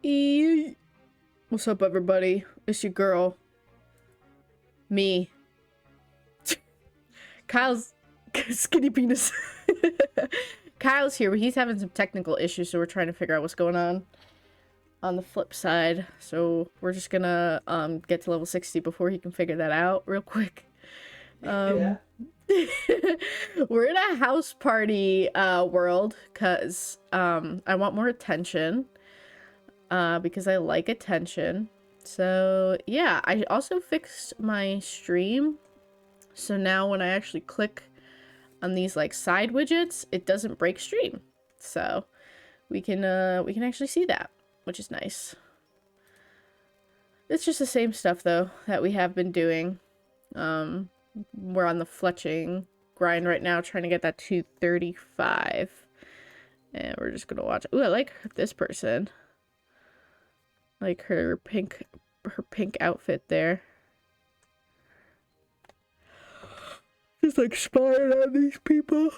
Eee. What's up, everybody? It's your girl. Me. Kyle's skinny penis. Kyle's here, but he's having some technical issues, so we're trying to figure out what's going on the flip side. So we're just gonna get to level 60 before he can figure that out real quick. Yeah. We're in a house party world because I want more attention. Because I like attention. So yeah, I also fixed my stream. So now when I actually click on these like side widgets, it doesn't break stream. So we can actually see that, which is nice. It's just the same stuff though that we have been doing. We're on the Flertchin grind right now, trying to get that to 35. And we're just gonna watch. Ooh, I like this person. Like her pink outfit there. Just like spying on these people.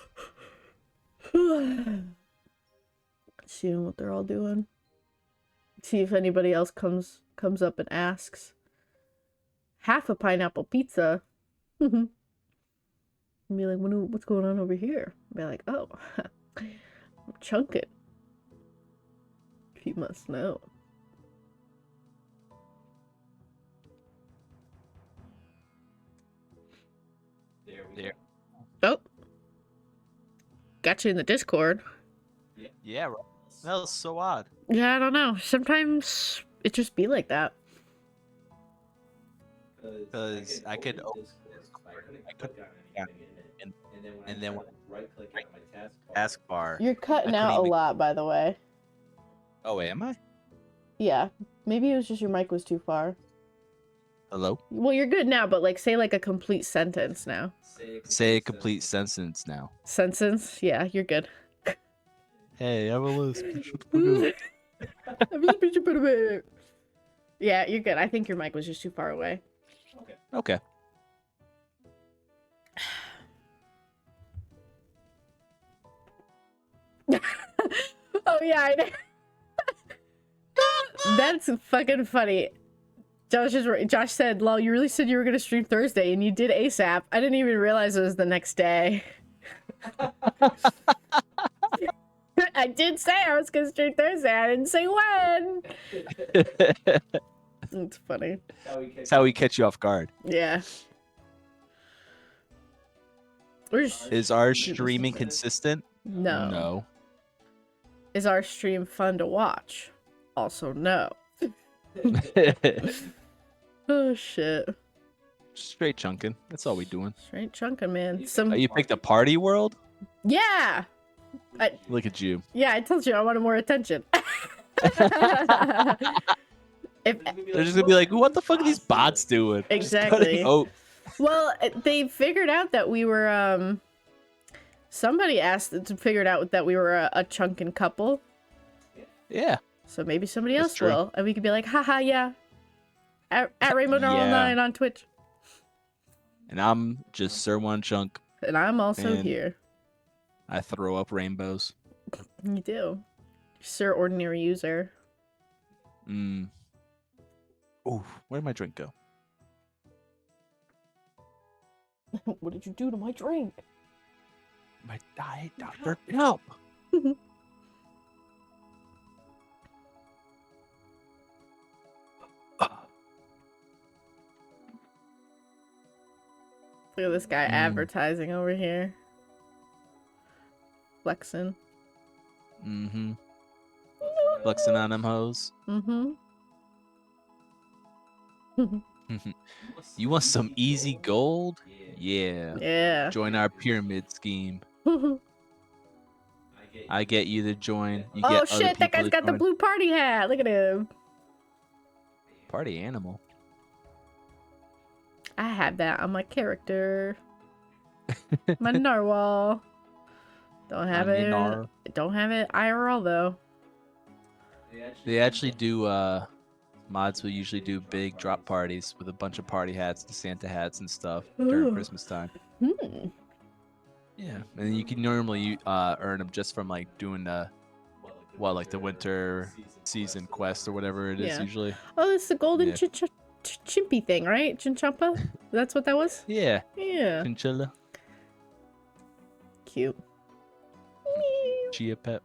Seeing what they're all doing. See if anybody else comes up and asks. Half a pineapple pizza. Be like, what's going on over here? Be like, oh, I'm chunking. You must know. There. Oh. Got you in the Discord. Yeah, right. That was so odd. Yeah, I don't know. Sometimes it just be like that. Because I could open and then when I right-click on my taskbar. You're cutting out a lot, by the way. Oh, wait, am I? Yeah. Maybe it was just your mic was too far. Hello? Well, you're good now, but like say like a complete sentence now. Say a complete sentence now. Sentence? Yeah, you're good. Hey, I'm a lisp. Yeah, you're good. I think your mic was just too far away. Okay. Oh yeah, I know. That's fucking funny. Josh said, "Lol, you really said you were gonna stream Thursday, and you did ASAP. I didn't even realize it was the next day." I did say I was gonna stream Thursday. I didn't say when. It's funny. That's how we catch you off guard. Yeah. Is our streaming consistent? No. No. Is our stream fun to watch? Also, no. Oh shit. Straight chunking. That's all we doing. Straight chunking, man. You picked a party world? Yeah. Look at you. Yeah, I told you I wanted more attention. They're just gonna be like, what the fuck are these bots doing? Exactly. Oh. Well, they figured out that we were somebody figured out that we were a chunkin' couple. Yeah. So maybe somebody else will, and we could be like, haha, yeah. At Rainbow Neural 9 on Twitch. And I'm just Sir One Chunk. And I'm also here. I throw up rainbows. You do. Sir Ordinary User. Oh, where'd my drink go? What did you do to my drink? My diet doctor, help! Look at this guy advertising over here. Flexing. Flexing on them hoes. You want some easy gold? Yeah. Yeah. Join our pyramid scheme. I get you to join. You oh shit, that guy's got the blue party hat. Look at him. Party animal. I have that on my character. My narwhal. Don't have it. Don't have it IRL though. They actually do mods will usually do big drop parties with a bunch of party hats and Santa hats and stuff during Christmas time. Yeah, and you can normally earn them just from like doing Well, like the winter season quest or whatever it is Yeah. usually. Oh, it's the golden Yeah. chimpy thing, right? Chinchompa? That's what that was? Yeah. Yeah. Chinchilla. Cute. Chia pet.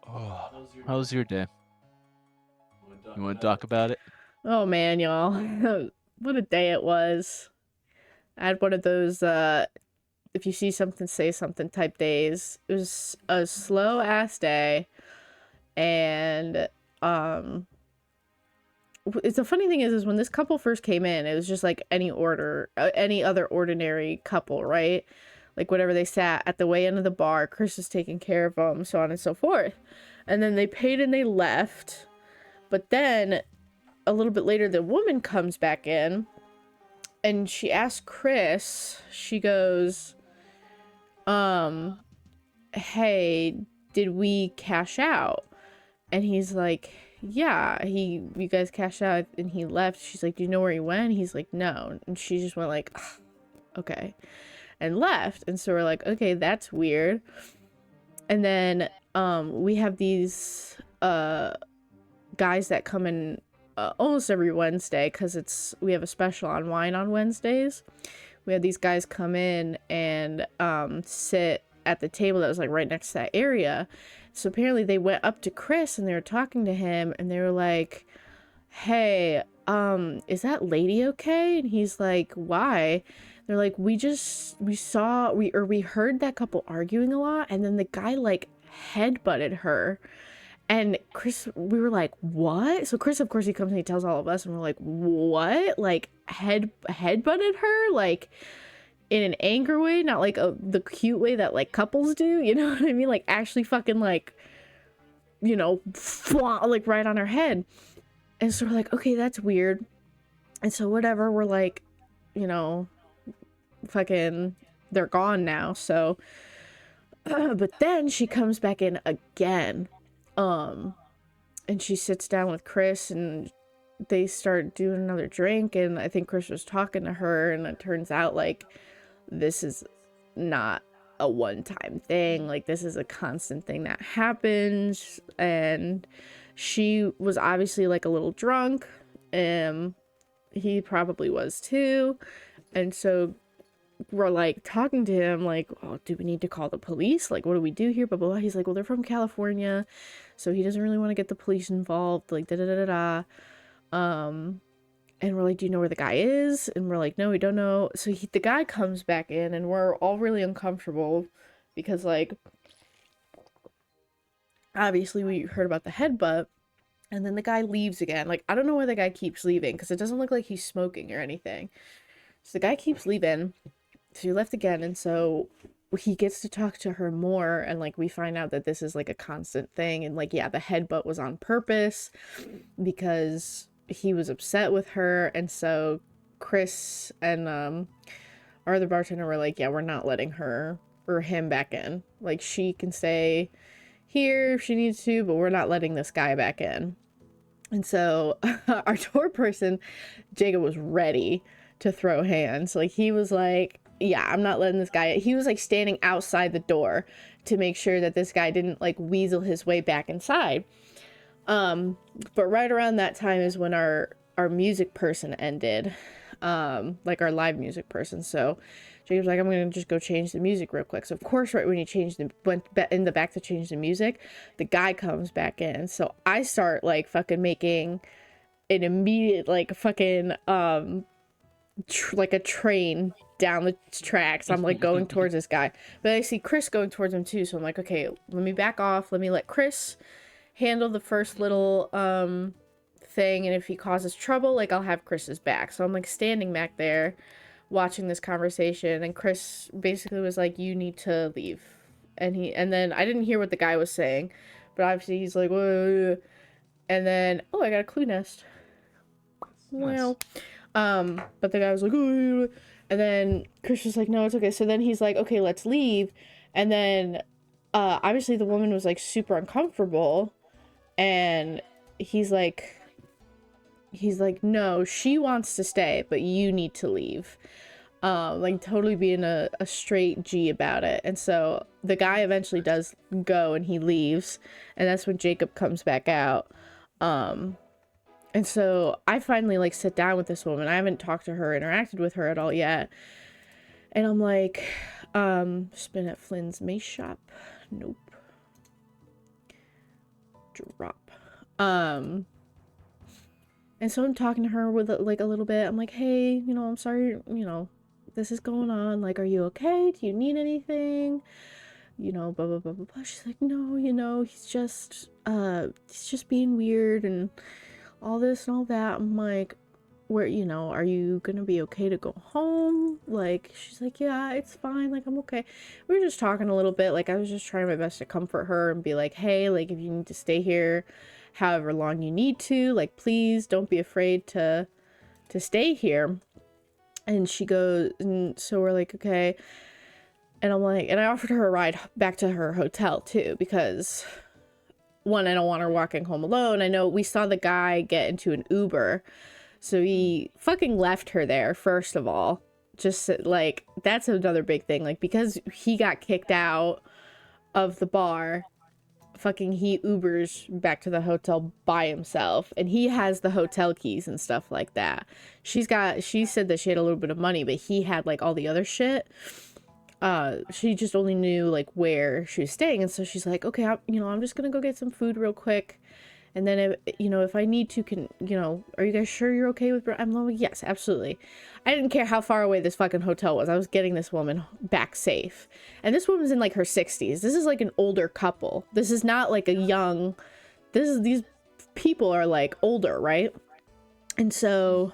Oh, how was your day? You want to talk about it? Oh man, y'all. What a day it was. I had one of those if you see something say something type days. It was a slow ass day, and it's the funny thing is when this couple first came in, it was just like any other ordinary couple, right? Like whatever, they sat at the way end of the bar, Chris is taking care of them, so on and so forth. And then they paid and they left. But then a little bit later, the woman comes back in and she asks Chris, she goes, hey, did we cash out? And he's like, yeah, you guys cashed out and he left. She's like, do you know where he went? He's like, no. And she just went like, okay, and left. And so we're like, okay, that's weird. And then we have these guys that come in almost every Wednesday, because we have a special on wine on Wednesdays. We had these guys come in and sit at the table that was like right next to that area. So apparently they went up to Chris and they were talking to him and they were like, hey, is that lady okay? And he's like, why? They're like, we heard that couple arguing a lot, and then the guy like headbutted her. And Chris, we were like, what? So Chris, of course, he comes and he tells all of us, and we're like, what? Like headbutted her? Like in an anger way, not like the cute way that like couples do, you know what I mean? Like actually fucking like, you know, like right on her head. And so we're like, okay, that's weird. And so whatever, we're like, you know, fucking, they're gone now. So, but then she comes back in again. And she sits down with Chris and they start doing another drink. And I think Chris was talking to her, and it turns out like this is not a one-time thing. Like this is a constant thing that happens. And she was obviously like a little drunk. He probably was too. And so we're like talking to him like, oh, do we need to call the police? Like, what do we do here? Blah, blah, blah. He's like, well, they're from California, so he doesn't really want to get the police involved. Like, da da da da da. And we're like, do you know where the guy is? And we're like, no, we don't know. So the guy comes back in, and we're all really uncomfortable because, like, obviously we heard about the headbutt, and then the guy leaves again. Like, I don't know why the guy keeps leaving, because it doesn't look like he's smoking or anything. So the guy keeps leaving. So he left again, and so he gets to talk to her more, and like we find out that this is like a constant thing, and like, yeah, the headbutt was on purpose because he was upset with her. And so Chris and our other bartender were like, yeah, we're not letting her or him back in. Like, she can stay here if she needs to, but we're not letting this guy back in. And so our tour person, Jacob, was ready to throw hands. Like, he was like, yeah, I'm not letting this guy. He was like standing outside the door to make sure that this guy didn't like weasel his way back inside. But right around that time is when our music person ended, like our live music person. So Jacob's like, I'm gonna just go change the music real quick. So of course, right when he went in the back to change the music, the guy comes back in. So I start like fucking making an immediate like fucking like a train down the tracks. I'm like going towards this guy, but I see Chris going towards him too. So I'm like, okay, let me back off. Let me let Chris handle the first little thing, and if he causes trouble, like, I'll have Chris's back. So I'm like standing back there watching this conversation, and Chris basically was like, you need to leave. And then I didn't hear what the guy was saying, but obviously he's like, whoa. And then, oh, I got a clue nest. Nice. Well, but the guy was like, oh. And then Chris was like, no, it's okay. So then he's like, okay, let's leave. And then obviously the woman was like super uncomfortable, and he's like, no, she wants to stay, but you need to leave. like totally being a straight G about it. And so the guy eventually does go and he leaves, and that's when Jacob comes back out. And so I finally like sit down with this woman. I haven't talked to her, interacted with her at all yet. And I'm like, just been at Flynn's mace shop. Nope. Drop. And so I'm talking to her with like a little bit. I'm like, hey, you know, I'm sorry, you know, this is going on. Like, are you okay? Do you need anything? You know, blah, blah, blah, blah, blah. She's like, no, you know, he's just being weird and all this and all that. I'm like, where, you know, are you gonna be okay to go home? Like, she's like, yeah, it's fine. Like, I'm okay. We were just talking a little bit. Like, I was just trying my best to comfort her and be like, hey, like, if you need to stay here however long you need to, like, please don't be afraid to stay here. And she goes, and so we're like, okay. And I'm like, and I offered her a ride back to her hotel too, because one, I don't want her walking home alone. I know we saw the guy get into an Uber, so he fucking left her there, first of all. Just like, that's another big thing. Like, because he got kicked out of the bar, fucking he Ubers back to the hotel by himself, and he has the hotel keys and stuff like that. She said that she had a little bit of money, but he had like all the other shit. She just only knew like where she was staying, and so she's like, okay, I'm just gonna go get some food real quick, and then if I need to, are you guys sure you're okay with I'm like, yes, absolutely. I didn't care how far away this fucking hotel was. I was getting this woman back safe, and this woman's in like her 60s. This is like an older couple. This is not like a young, these people are like older, right? And so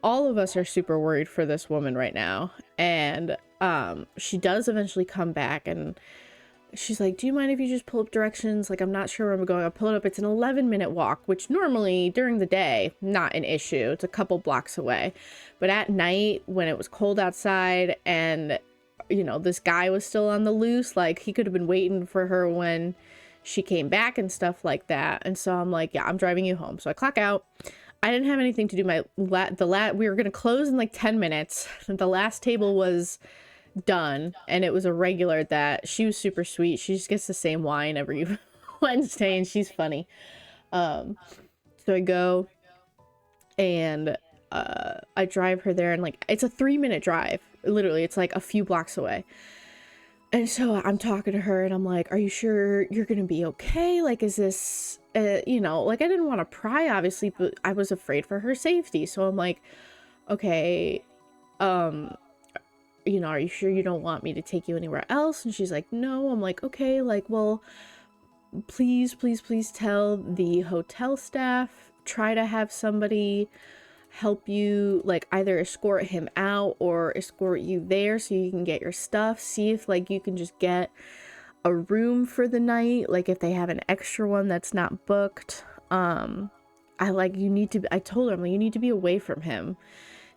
all of us are super worried for this woman right now. And she does eventually come back, and she's like, do you mind if you just pull up directions? Like, I'm not sure where I'm going. I'll pull it up. It's an 11-minute walk, which normally during the day, not an issue. It's a couple blocks away. But at night, when it was cold outside and, you know, this guy was still on the loose, like, he could have been waiting for her when she came back and stuff like that. And so I'm like, yeah, I'm driving you home. So I clock out. I didn't have anything to do. We were going to close in like 10 minutes. The last table was done, and it was a regular that she was super sweet. She just gets the same wine every Wednesday, and she's funny. So I go and I drive her there, and like, it's a 3-minute drive. Literally, it's like a few blocks away. And so I'm talking to her, and I'm like, are you sure you're gonna be okay? Like, is this you know, like, I didn't want to pry, obviously, but I was afraid for her safety. So I'm like, okay, you know, are you sure you don't want me to take you anywhere else? And she's like, no. I'm like, okay, like, well, please tell the hotel staff, try to have somebody help you, like, either escort him out or escort you there so you can get your stuff. See if, like, you can just get a room for the night, like, if they have an extra one that's not booked. I told her, I'm like, you need to be away from him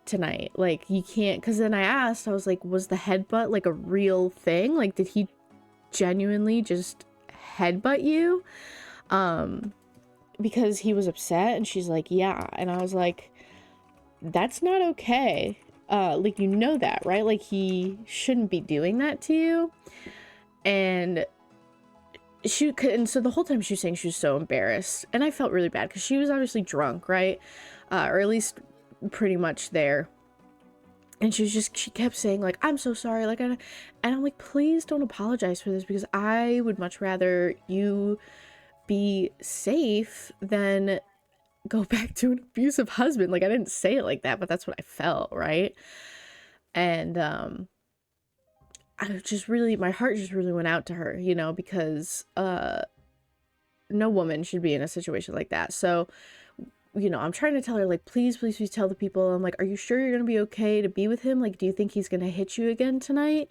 tonight. Like, you can't, because then I was like, was the headbutt like a real thing? Like, did he genuinely just headbutt you? Because he was upset. And she's like, yeah. And I was like, that's not okay. Like, you know that, right? Like, he shouldn't be doing that to you. And so the whole time she was saying she was so embarrassed, and I felt really bad because she was obviously drunk, right? Or at least pretty much there. And she kept saying, like, I'm so sorry, like, and I'm like, please don't apologize for this, because I would much rather you be safe than go back to an abusive husband. Like, I didn't say it like that, but that's what I felt, right? And my heart just really went out to her, you know, because no woman should be in a situation like that. So, you know, I'm trying to tell her, like, please tell the people. I'm like, are you sure you're gonna be okay to be with him? Like, do you think he's gonna hit you again tonight?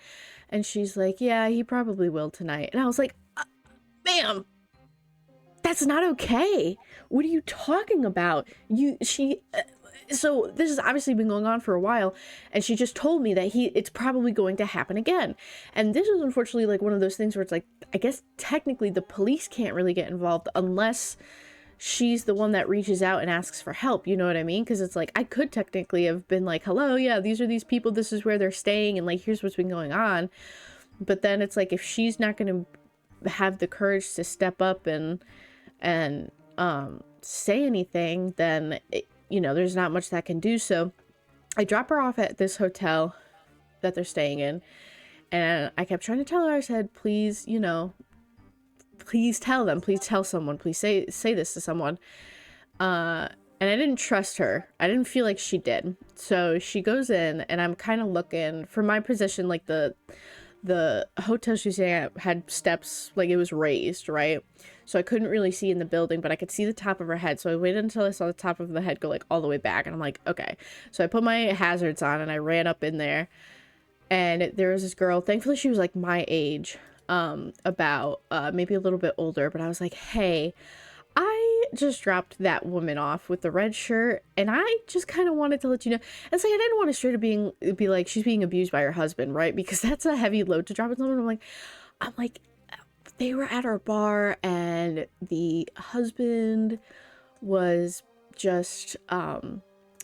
And she's like, yeah, he probably will tonight. And I was like, ma'am, that's not okay. What are you talking about? So this has obviously been going on for a while, and she just told me that it's probably going to happen again. And this is unfortunately like one of those things where it's like, I guess technically the police can't really get involved unless she's the one that reaches out and asks for help, you know what I mean? Because it's like, I could technically have been like, hello, yeah, these are these people, this is where they're staying, and like, here's what's been going on. But then it's like, if she's not going to have the courage to step up and say anything, then you know, there's not much that can do. So I drop her off at this hotel that they're staying in, and I kept trying to tell her, I said, please, you know, please tell them, please tell someone, please say this to someone. And I didn't trust her. I didn't feel like she did. So she goes in, and I'm kind of looking for my position. Like the hotel she was staying at had steps, like it was raised, right? So I couldn't really see in the building, but I could see the top of her head. So I waited until I saw the top of the head go like all the way back, and I'm like, okay. So I put my hazards on and I ran up in there, and there was this girl. Thankfully she was like my age, about maybe a little bit older, but I was like, hey, I just dropped that woman off with the red shirt, and I just kind of wanted to let you know. It's like, I didn't want to straight up be like, she's being abused by her husband, right? Because that's a heavy load to drop on someone. I'm like, they were at our bar, and the husband was just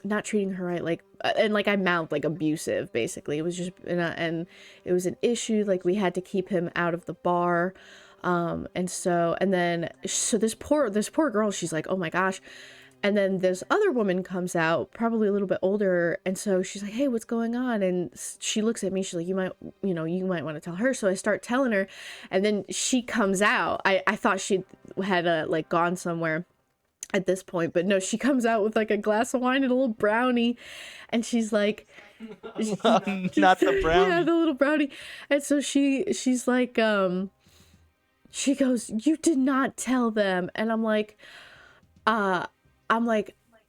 not treating her right, like, and like I mouthed like abusive, basically. It was just, and it was an issue, like we had to keep him out of the bar. So this poor girl, she's like, oh my gosh. And then this other woman comes out, probably a little bit older, and so she's like, hey, what's going on? And she looks at me, she's like, you might want to tell her. So I start telling her, and then she comes out. I thought she had like gone somewhere at this point, but no, she comes out with like a glass of wine and a little brownie, and she's like, not the brownie. Yeah, the little brownie. And so she's like, she goes, you did not tell them. And I'm like, I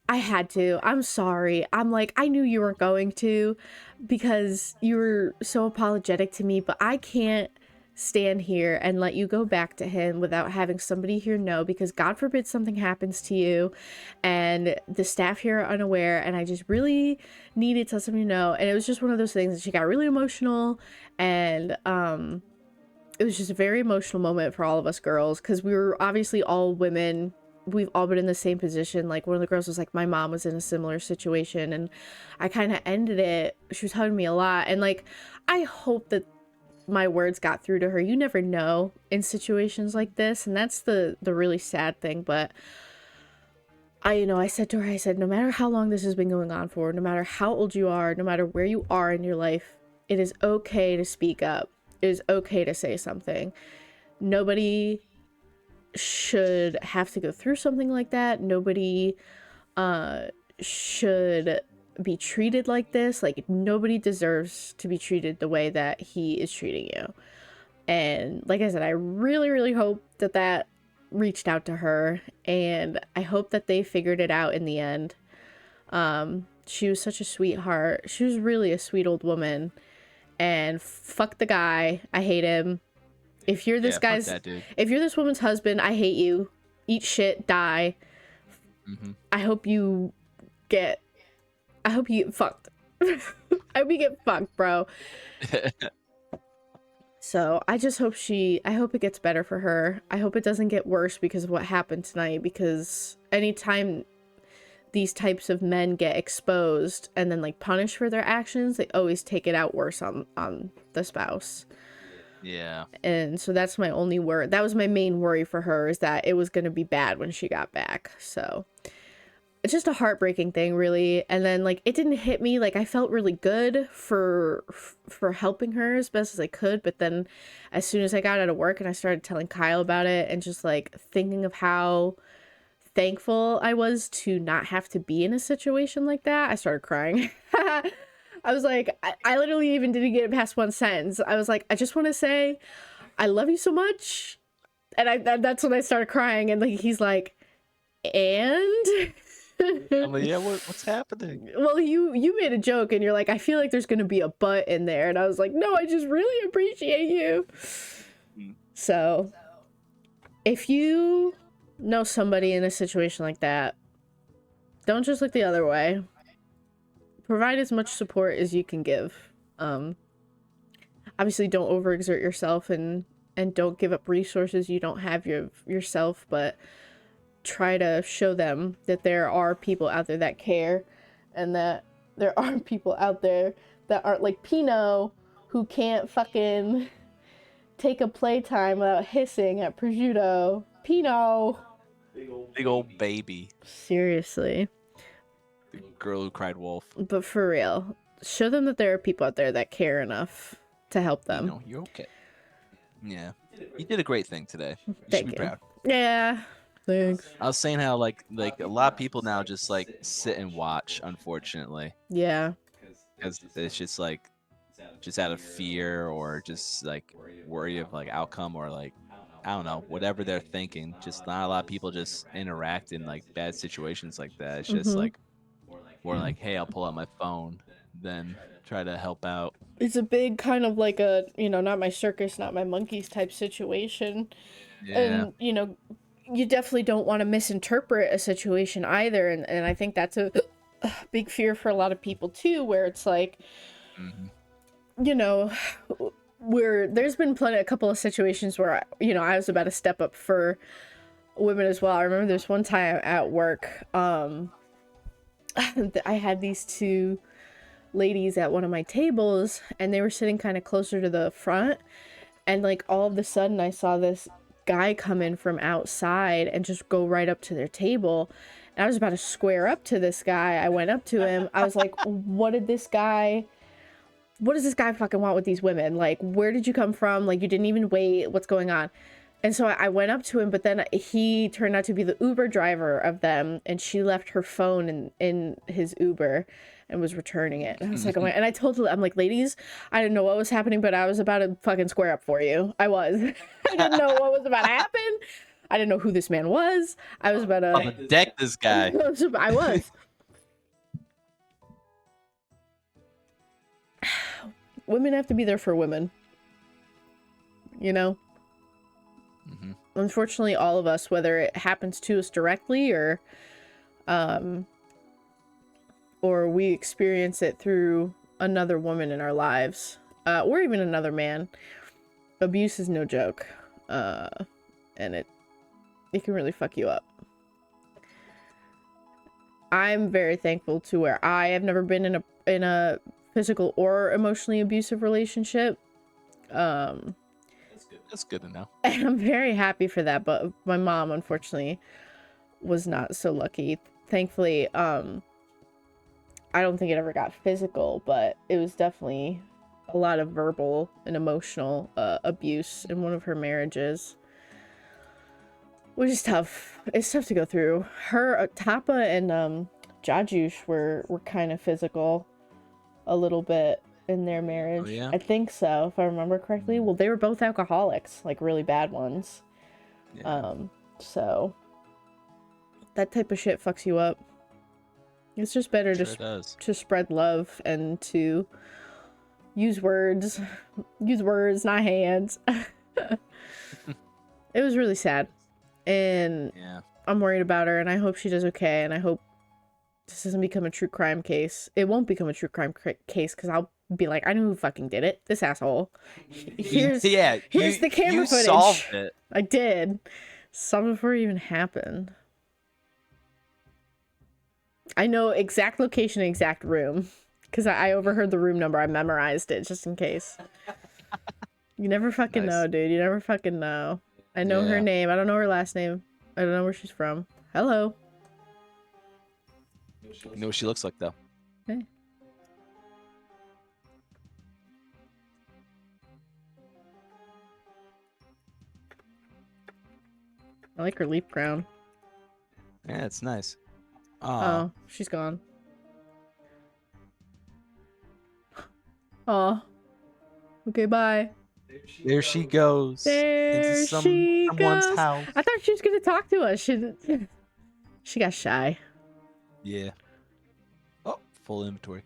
had to. I'm sorry. I'm like, I knew you weren't going to, because you were so apologetic to me, but I can't stand here and let you go back to him without having somebody here know, because God forbid something happens to you, and the staff here are unaware, and I just really needed to let somebody know. And it was just one of those things that she got really emotional, and it was just a very emotional moment for all of us girls, because we were obviously all women. We've all been in the same position. Like, one of the girls was like, my mom was in a similar situation, and I kind of ended it. She was hugging me a lot, and like, I hope that my words got through to her. You never know in situations like this, and that's the really sad thing. But I said to her, I said, no matter how long this has been going on for, no matter how old you are, no matter where you are in your life, it is okay to speak up. It is okay to say something. Nobody should have to go through something like that. Nobody should be treated like this. Like, nobody deserves to be treated the way that he is treating you. And like I said, I really, really hope that reached out to her, and I hope that they figured it out in the end. She was such a sweetheart. She was really a sweet old woman. And fuck the guy. I hate him. If you're this guy's, if you're this woman's husband, I hate you. Eat shit, die. Mm-hmm. I hope you get fucked. I hope you get fucked, bro. So I just hope I hope it gets better for her. I hope it doesn't get worse because of what happened tonight, because anytime these types of men get exposed and then like punished for their actions, they always take it out worse on the spouse. Yeah. And so that's my only worry. That was my main worry for her, is that it was going to be bad when she got back. So it's just a heartbreaking thing, really. And then like, it didn't hit me. Like, I felt really good for helping her as best as I could. But then as soon as I got out of work and I started telling Kyle about it, and just like thinking of how thankful I was to not have to be in a situation like that, I started crying. I was like, I literally even didn't get past one sentence. I was like, I just want to say, I love you so much. And that's when I started crying. And like, he's like, and I'm like, yeah, what's happening? Well, you made a joke, and you're like, I feel like there's going to be a but in there. And I was like, no, I just really appreciate you. So if you know somebody in a situation like that, don't just look the other way. Provide as much support as you can give. Obviously don't overexert yourself, and don't give up resources you don't have yourself, but try to show them that there are people out there that care, and that there are people out there that aren't like Pino, who can't fucking take a playtime without hissing at prosciutto. Pino! Big old baby. Seriously. The girl who cried wolf. But for real, show them that there are people out there that care enough to help them. No, you're okay. Yeah. You did a great thing today. You Thank should be you. proud. Yeah. Thanks. I was saying how like a lot of people now just like sit and watch, unfortunately. Yeah. Because it's just like just out of fear or just like worry of like outcome or like I don't know, whatever they're thinking. Just not a lot of people just interact in like bad situations like that. It's just like more like, hey, I'll pull out my phone, then try to help out. It's a big kind of like a, not my circus, not my monkeys type situation. Yeah. And, you definitely don't want to misinterpret a situation either. And I think that's a big fear for a lot of people too, where it's like, where there's been a couple of situations where, I was about to step up for women as well. I remember there's one time at work, I had these two ladies at one of my tables, and they were sitting kind of closer to the front, and like all of a sudden I saw this guy come in from outside and just go right up to their table, and I was about to square up to this guy. I went up to him. I was like, what does this guy fucking want with these women? Like, where did you come from? Like, you didn't even wait. What's going on? And so I went up to him, but then he turned out to be the Uber driver of them, and she left her phone in his Uber and was returning it. And I was like, oh my, and I told her, I'm like, ladies, I didn't know what was happening, but I was about to fucking square up for you. I was. I didn't know what was about to happen. I didn't know who this man was. I was about to deck this guy. I was. Women have to be there for women. Unfortunately, all of us, whether it happens to us directly or we experience it through another woman in our lives, or even another man, abuse is no joke, and it can really fuck you up. I'm very thankful to where I have never been in a physical or emotionally abusive relationship. That's good to know. And I'm very happy for that, but my mom, unfortunately, was not so lucky. Thankfully, I don't think it ever got physical, but it was definitely a lot of verbal and emotional abuse in one of her marriages, which is tough. It's tough to go through. Her, Tapa and Jajush were kind of physical a little bit in their marriage. Oh, yeah? I think so, if I remember correctly. Well, they were both alcoholics, like really bad ones. Yeah. So that type of shit fucks you up. It's just better to spread love and to use words, not hands. It was really sad, and I'm worried about her, and I hope she does okay, and I hope this doesn't become a true crime case. It won't become a true crime case, because I'll be like, I know who fucking did it. This asshole. Here's the camera footage. Solved it. I did. Some before it even happened. I know exact location, exact room, because I overheard the room number. I memorized it just in case. You never fucking know, dude. You never fucking know. I know her name. I don't know her last name. I don't know where she's from. Hello. You know what she looks like, though. Hey. I like her leaf crown. Yeah, it's nice. Oh, she's gone. Oh. Okay, bye. There she goes. Into someone's house. I thought she was gonna talk to us. She got shy. Yeah. Oh, full inventory.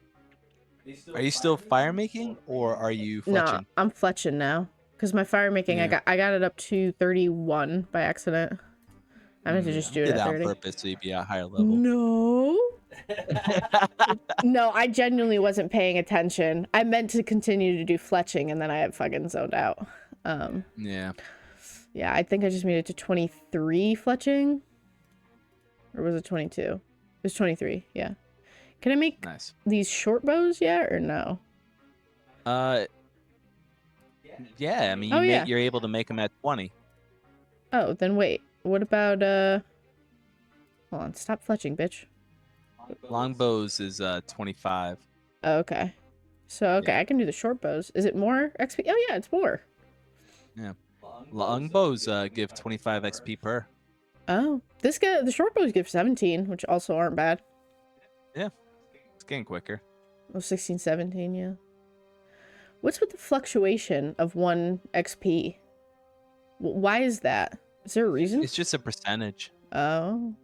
Are you still fire making, or are you fletching? No, I'm fletching now. Because my fire making, I got it up to 31 by accident. I meant to just do it at 30. On purpose so you'd be at a higher level. No. No, I genuinely wasn't paying attention. I meant to continue to do fletching, and then I had fucking zoned out. Yeah. Yeah, I think I just made it to 23 fletching. Or was it 22? It was 23, yeah. Can I make Nice. these short bows yet or no? Yeah. I mean, Oh, yeah. you're able to make them at 20. Oh, then wait. What about, hold on, stop fletching, bitch. Longbows is 25. Oh, okay. So, okay, Yeah. I can do the short bows. Is it more XP? Oh, yeah, it's more. Yeah. Longbows give 25 XP per. Oh, the short bows give 17, which also aren't bad. Yeah. It's getting quicker. Oh, 16, 17, yeah. What's with the fluctuation of 1 XP? Why is that? Is there a reason? It's just a percentage. Oh.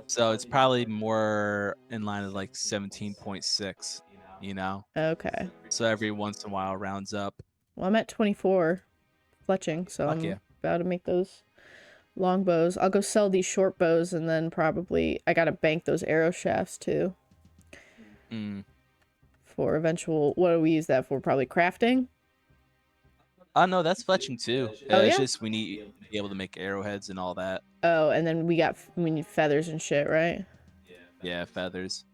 So it's probably more in line with like 17.6, you know? Okay. So every once in a while rounds up. Well, I'm at 24 fletching, so Fuck I'm yeah. about to make those long bows. I'll go sell these short bows, and then probably I gotta bank those arrow shafts too. For eventual, what do we use that for? Probably crafting? Oh, no, that's fletching too. Oh, It's yeah? just we need to be able to make arrowheads and all that. Oh, and then we need feathers and shit, right? Yeah, feathers.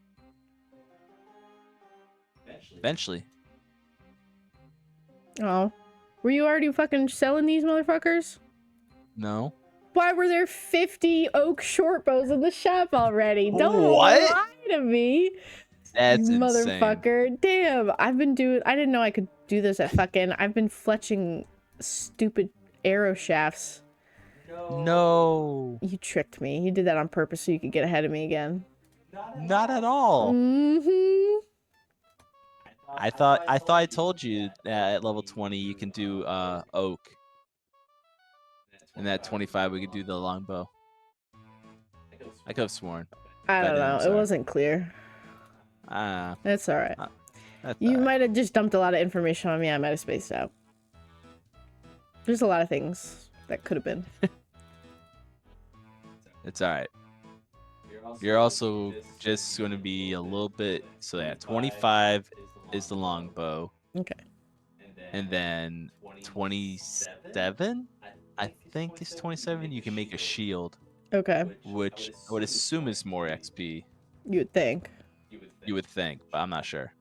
Eventually. Oh. Were you already fucking selling these motherfuckers? No. Why were there 50 oak short bows in the shop already? Don't What? lie to me. That's Motherfucker. insane. Damn, I didn't know I could do this at I've been fletching stupid arrow shafts. No. You tricked me. You did that on purpose so you could get ahead of me again. Not at all. Mm-hmm. I thought I told you that at level 20 you can do oak. And at 25 we could do the longbow. I could have sworn. I don't didn't, know. I'm It sorry. wasn't clear. That's alright. You might have just dumped a lot of information on me. I might have spaced out. There's a lot of things that could have been. It's alright. You're also just going to be a little bit. So yeah, 25 is the longbow. Okay. And then 27, I think is 27. You can make a shield. Okay. Which I would assume is more XP. You would think. You would think, but I'm not sure.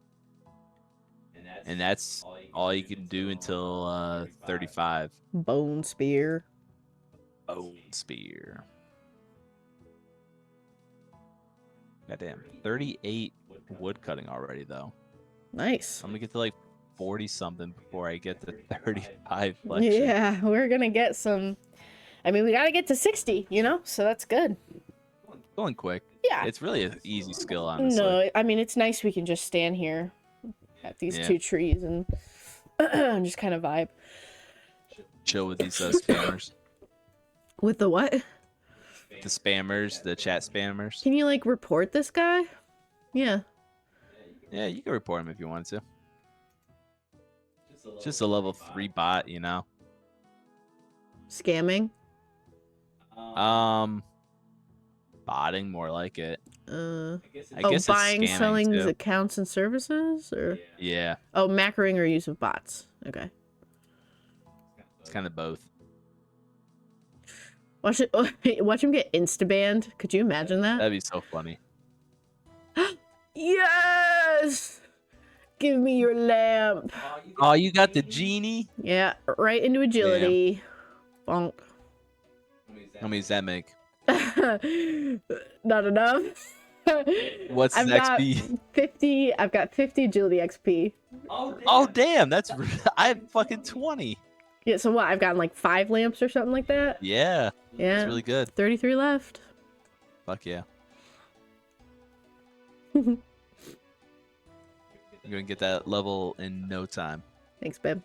And that's all you can do until 35. Bone spear. Bone spear. Goddamn. 38 wood cutting already, though. Nice. I'm gonna get to like 40 something before I get to 35 flexion. Yeah, we're gonna get some. I mean, we gotta get to 60, you know? So that's good. Going quick. Yeah. It's really an easy skill, honestly. No, I mean, it's nice we can just stand here at these 2 trees and just kind of vibe. Chill with these spammers. With the what? The spammers, the chat spammers. Can you, like, report this guy? Yeah. Yeah, you can report him if you want to. Just a level 3 bot, you know? Scamming? Botting, more like it. I guess it's buying, scamming, selling too. accounts and services? Or Yeah. Oh, macroing or use of bots. Okay. It's kind of both. Watch him get insta-banned. Could you imagine that? That'd be so funny. Yes! Give me your lamp. Oh, you got the genie? Yeah, right into agility. Bonk. How many does that make? Not enough. What's his XP? 50. I've got 50 agility XP. Oh, damn. That's I have fucking 20. Yeah, so what? I've gotten like 5 lamps or something like that? Yeah. Yeah. It's really good. 33 left. Fuck yeah. I'm gonna get that level in no time. Thanks, babe.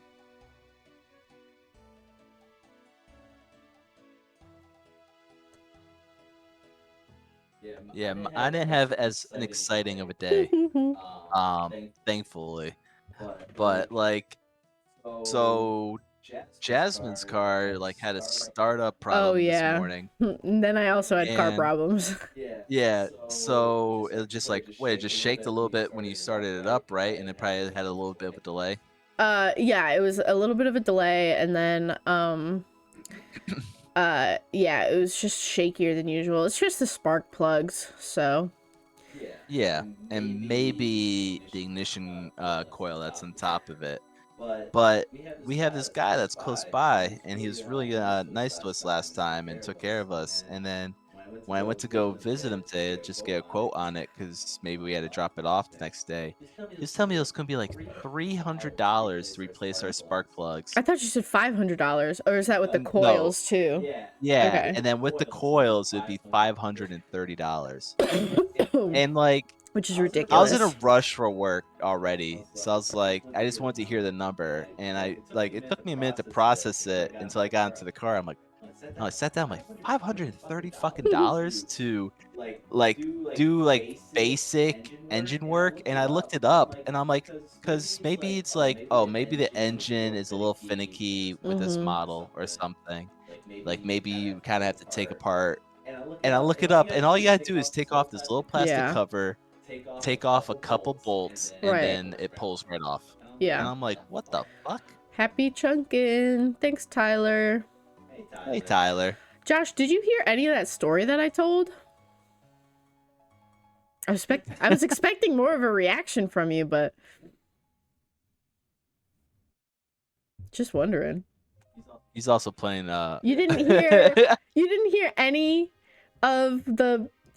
Yeah, I didn't have as an exciting of a day. Thankfully. But like, so Jasmine's car like had a startup problem this morning. And then I also had car problems. Yeah, so it just like it just shaked a little bit when you started it up, right? And it probably had a little bit of a delay. Yeah, it was a little bit of a delay, and then Yeah, it was just shakier than usual. It's just the spark plugs, so. Yeah, and maybe the ignition coil that's on top of it. But we have this guy that's close by, and he was really nice to us last time and took care of us. And then when I went to go visit him today to just get a quote on it, because maybe we had to drop it off the next day, he was telling me it was going to be like $300 to replace our spark plugs. I thought you said $500, or is that with the No, coils too? yeah, Okay. and then with the coils, it'd be $530. And like, Which is I was in a ridiculous. rush for work already, so I was like, I just wanted to hear the number, and it took me a minute to process it until I got into the car. I'm like, no, I sat down, I'm like $530 fucking dollars to like do like basic engine work, and I looked it up, and I'm like, because maybe it's like, oh, maybe the engine is a little finicky with this Mm-hmm. model or something. Like maybe you kind of have to take apart, and I look it up, and all you gotta do is take off this little plastic Yeah. cover, take off a couple bolts, and Right. then it pulls right off. And Yeah. I'm like, what the fuck? Happy chunkin'. Thanks, Tyler. Hey, Tyler. Josh, did you hear any of that story that I told? I was expecting more of a reaction from you, but just wondering. He's also playing You didn't hear any of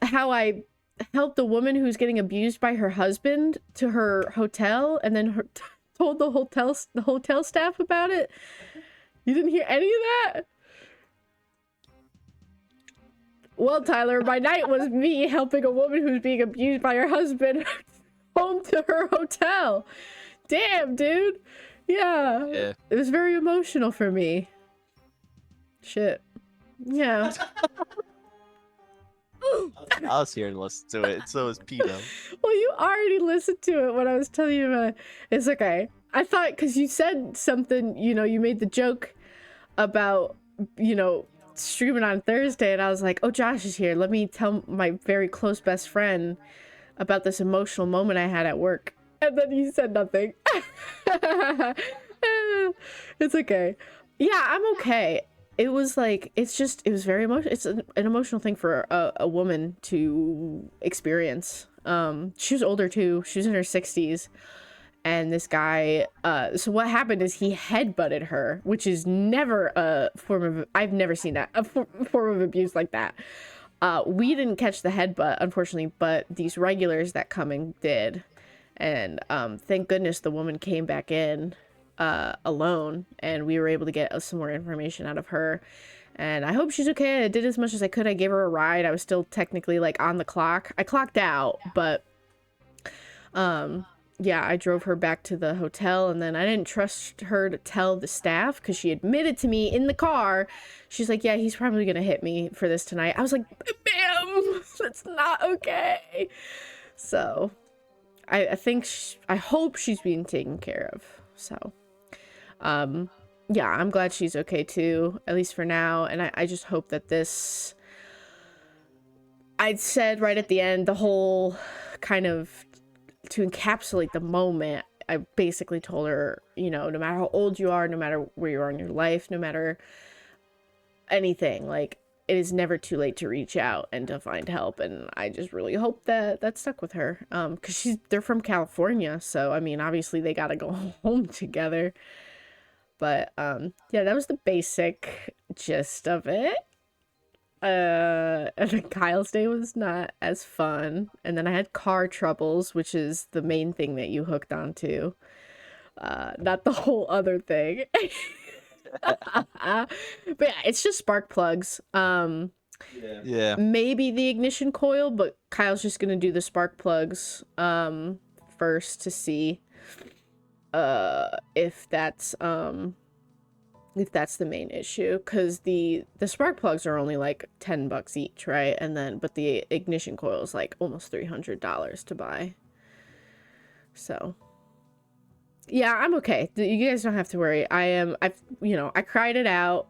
how I helped a woman who's getting abused by her husband to her hotel, and then told the hotel staff about it? You didn't hear any of that? Well, Tyler, my night was me helping a woman who's being abused by her husband home to her hotel. Damn, dude. Yeah. It was very emotional for me. Shit. Yeah. I was here to listen to it, and so was Pito. Well, you already listened to it when I was telling you about it. It's okay. I thought, because you said something, you made the joke about, streaming on Thursday, and I was like, oh, Josh is here. Let me tell my very close best friend about this emotional moment I had at work. And then you said nothing. It's okay. Yeah, I'm okay. It was like, it was very emotional. It's an emotional thing for a woman to experience. She was older too. She was in her 60s. And this guy, so what happened is he headbutted her, which is never a form of, I've never seen that, a form of abuse like that. We didn't catch the headbutt, unfortunately, but these regulars that come in did. And thank goodness the woman came back in alone, and we were able to get some more information out of her. And I hope she's okay. I did as much as I could. I gave her a ride. I was still technically like on the clock. I clocked out, but yeah, I drove her back to the hotel, and then I didn't trust her to tell the staff because she admitted to me in the car. She's like, yeah, he's probably gonna hit me for this tonight. I was like, bam, that's not okay. So I think I hope she's being taken care of. So yeah, I'm glad she's okay too, at least for now. And I just hope that this, I'd said right at the end, the whole kind of, to encapsulate the moment, I basically told her, no matter how old you are, no matter where you are in your life, no matter anything, like, it is never too late to reach out and to find help. And I just really hope that stuck with her, because they're from California, so I mean, obviously they gotta go home together. But yeah, that was the basic gist of it. And then Kyle's day was not as fun, and then I had car troubles, which is the main thing that you hooked onto, not the whole other thing. But yeah, it's just spark plugs. Yeah. Maybe the ignition coil, but Kyle's just gonna do the spark plugs first to see if that's the main issue, because the spark plugs are only like $10 each, right? And then but the ignition coil is like almost $300 to buy. So yeah, I'm okay. You guys don't have to worry. I cried it out.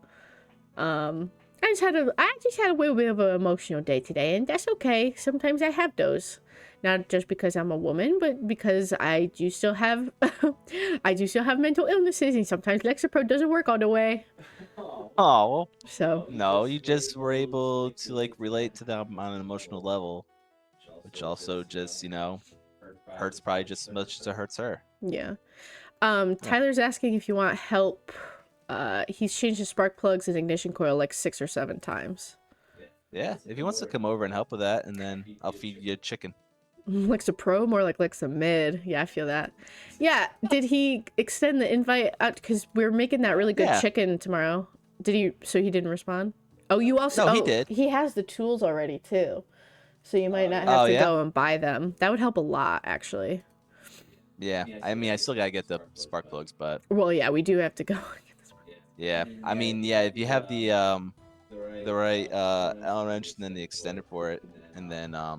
I just had a little bit of an emotional day today, and that's okay. Sometimes I have those. Not just because I'm a woman, but because I do still have mental illnesses, and sometimes Lexapro doesn't work all the way. Oh, well, So no, you just were able to like relate to them on an emotional level, which also just, hurts probably just as much as it hurts her. yeah. Yeah. Tyler's asking if you want help. He's changed his spark plugs and ignition coil like 6 or 7 times. Yeah, if he wants to come over and help with that, and then I'll feed you chicken. Lexa Pro, more like Lexa Mid. Yeah, I feel that. Yeah, did he extend the invite out? Because we're making that really good Yeah. chicken tomorrow. Did he? So he didn't respond? Oh, you also. No, he Oh, did. he has the tools already too. So you might not have Oh to yeah. go and buy them. That would help a lot, actually. Yeah. I mean, I still gotta get the spark plugs, but Well, yeah, we do have to go. yeah. I mean, yeah. If you have the right Allen wrench and then the extender for it, and then the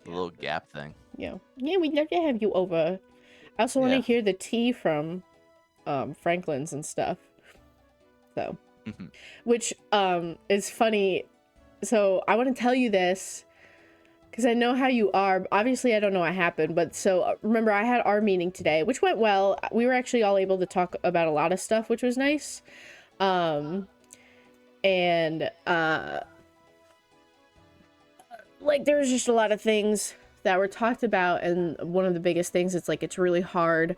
little gap thing. Yeah. Yeah, we'd love to have you over. I also want to Yeah. hear the tea from Franklin's and stuff. So, which is funny. So I want to tell you this because I know how you are. Obviously, I don't know what happened, but so remember, I had our meeting today, which went well. We were actually all able to talk about a lot of stuff, which was nice. And like there was just a lot of things that were talked about, and one of the biggest things, it's like it's really hard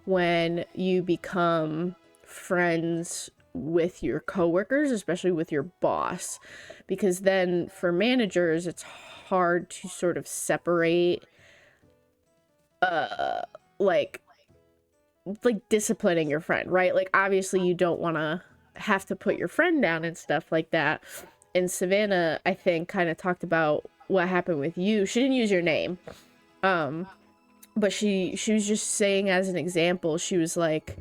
when you become friends with your coworkers, especially with your boss, because then for managers it's hard to sort of separate like disciplining your friend, right? Like obviously you don't want to have to put your friend down and stuff like that. And Savannah, I think, kind of talked about what happened with you. She didn't use your name, but she was just saying as an example. She was like,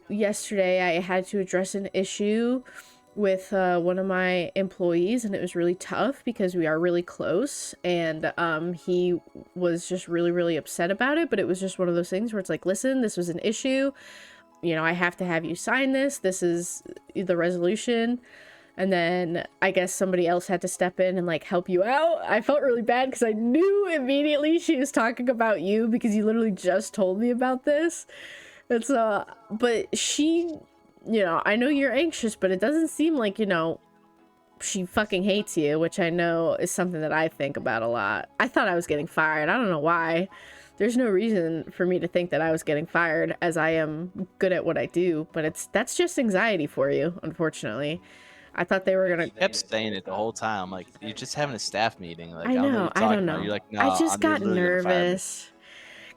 yesterday I had to address an issue with one of my employees, and it was really tough because we are really close, and he was just really, really upset about it. But it was just one of those things where it's like, listen, this was an issue. I have to have you sign this. This is the resolution. And then I guess somebody else had to step in and like help you out. I felt really bad because I knew immediately she was talking about you because you literally just told me about this. And so, but she, I know you're anxious, but it doesn't seem like, she fucking hates you, which I know is something that I think about a lot. I thought I was getting fired. I don't know why. There's no reason for me to think that I was getting fired, as I am good at what I do, but that's just anxiety for you, unfortunately. I thought they were gonna. You kept saying it the whole time. Like you're just having a staff meeting. Like I I don't know what know. you're I talking don't about. know. You're like, I no, just you're got literally gonna fire me. nervous.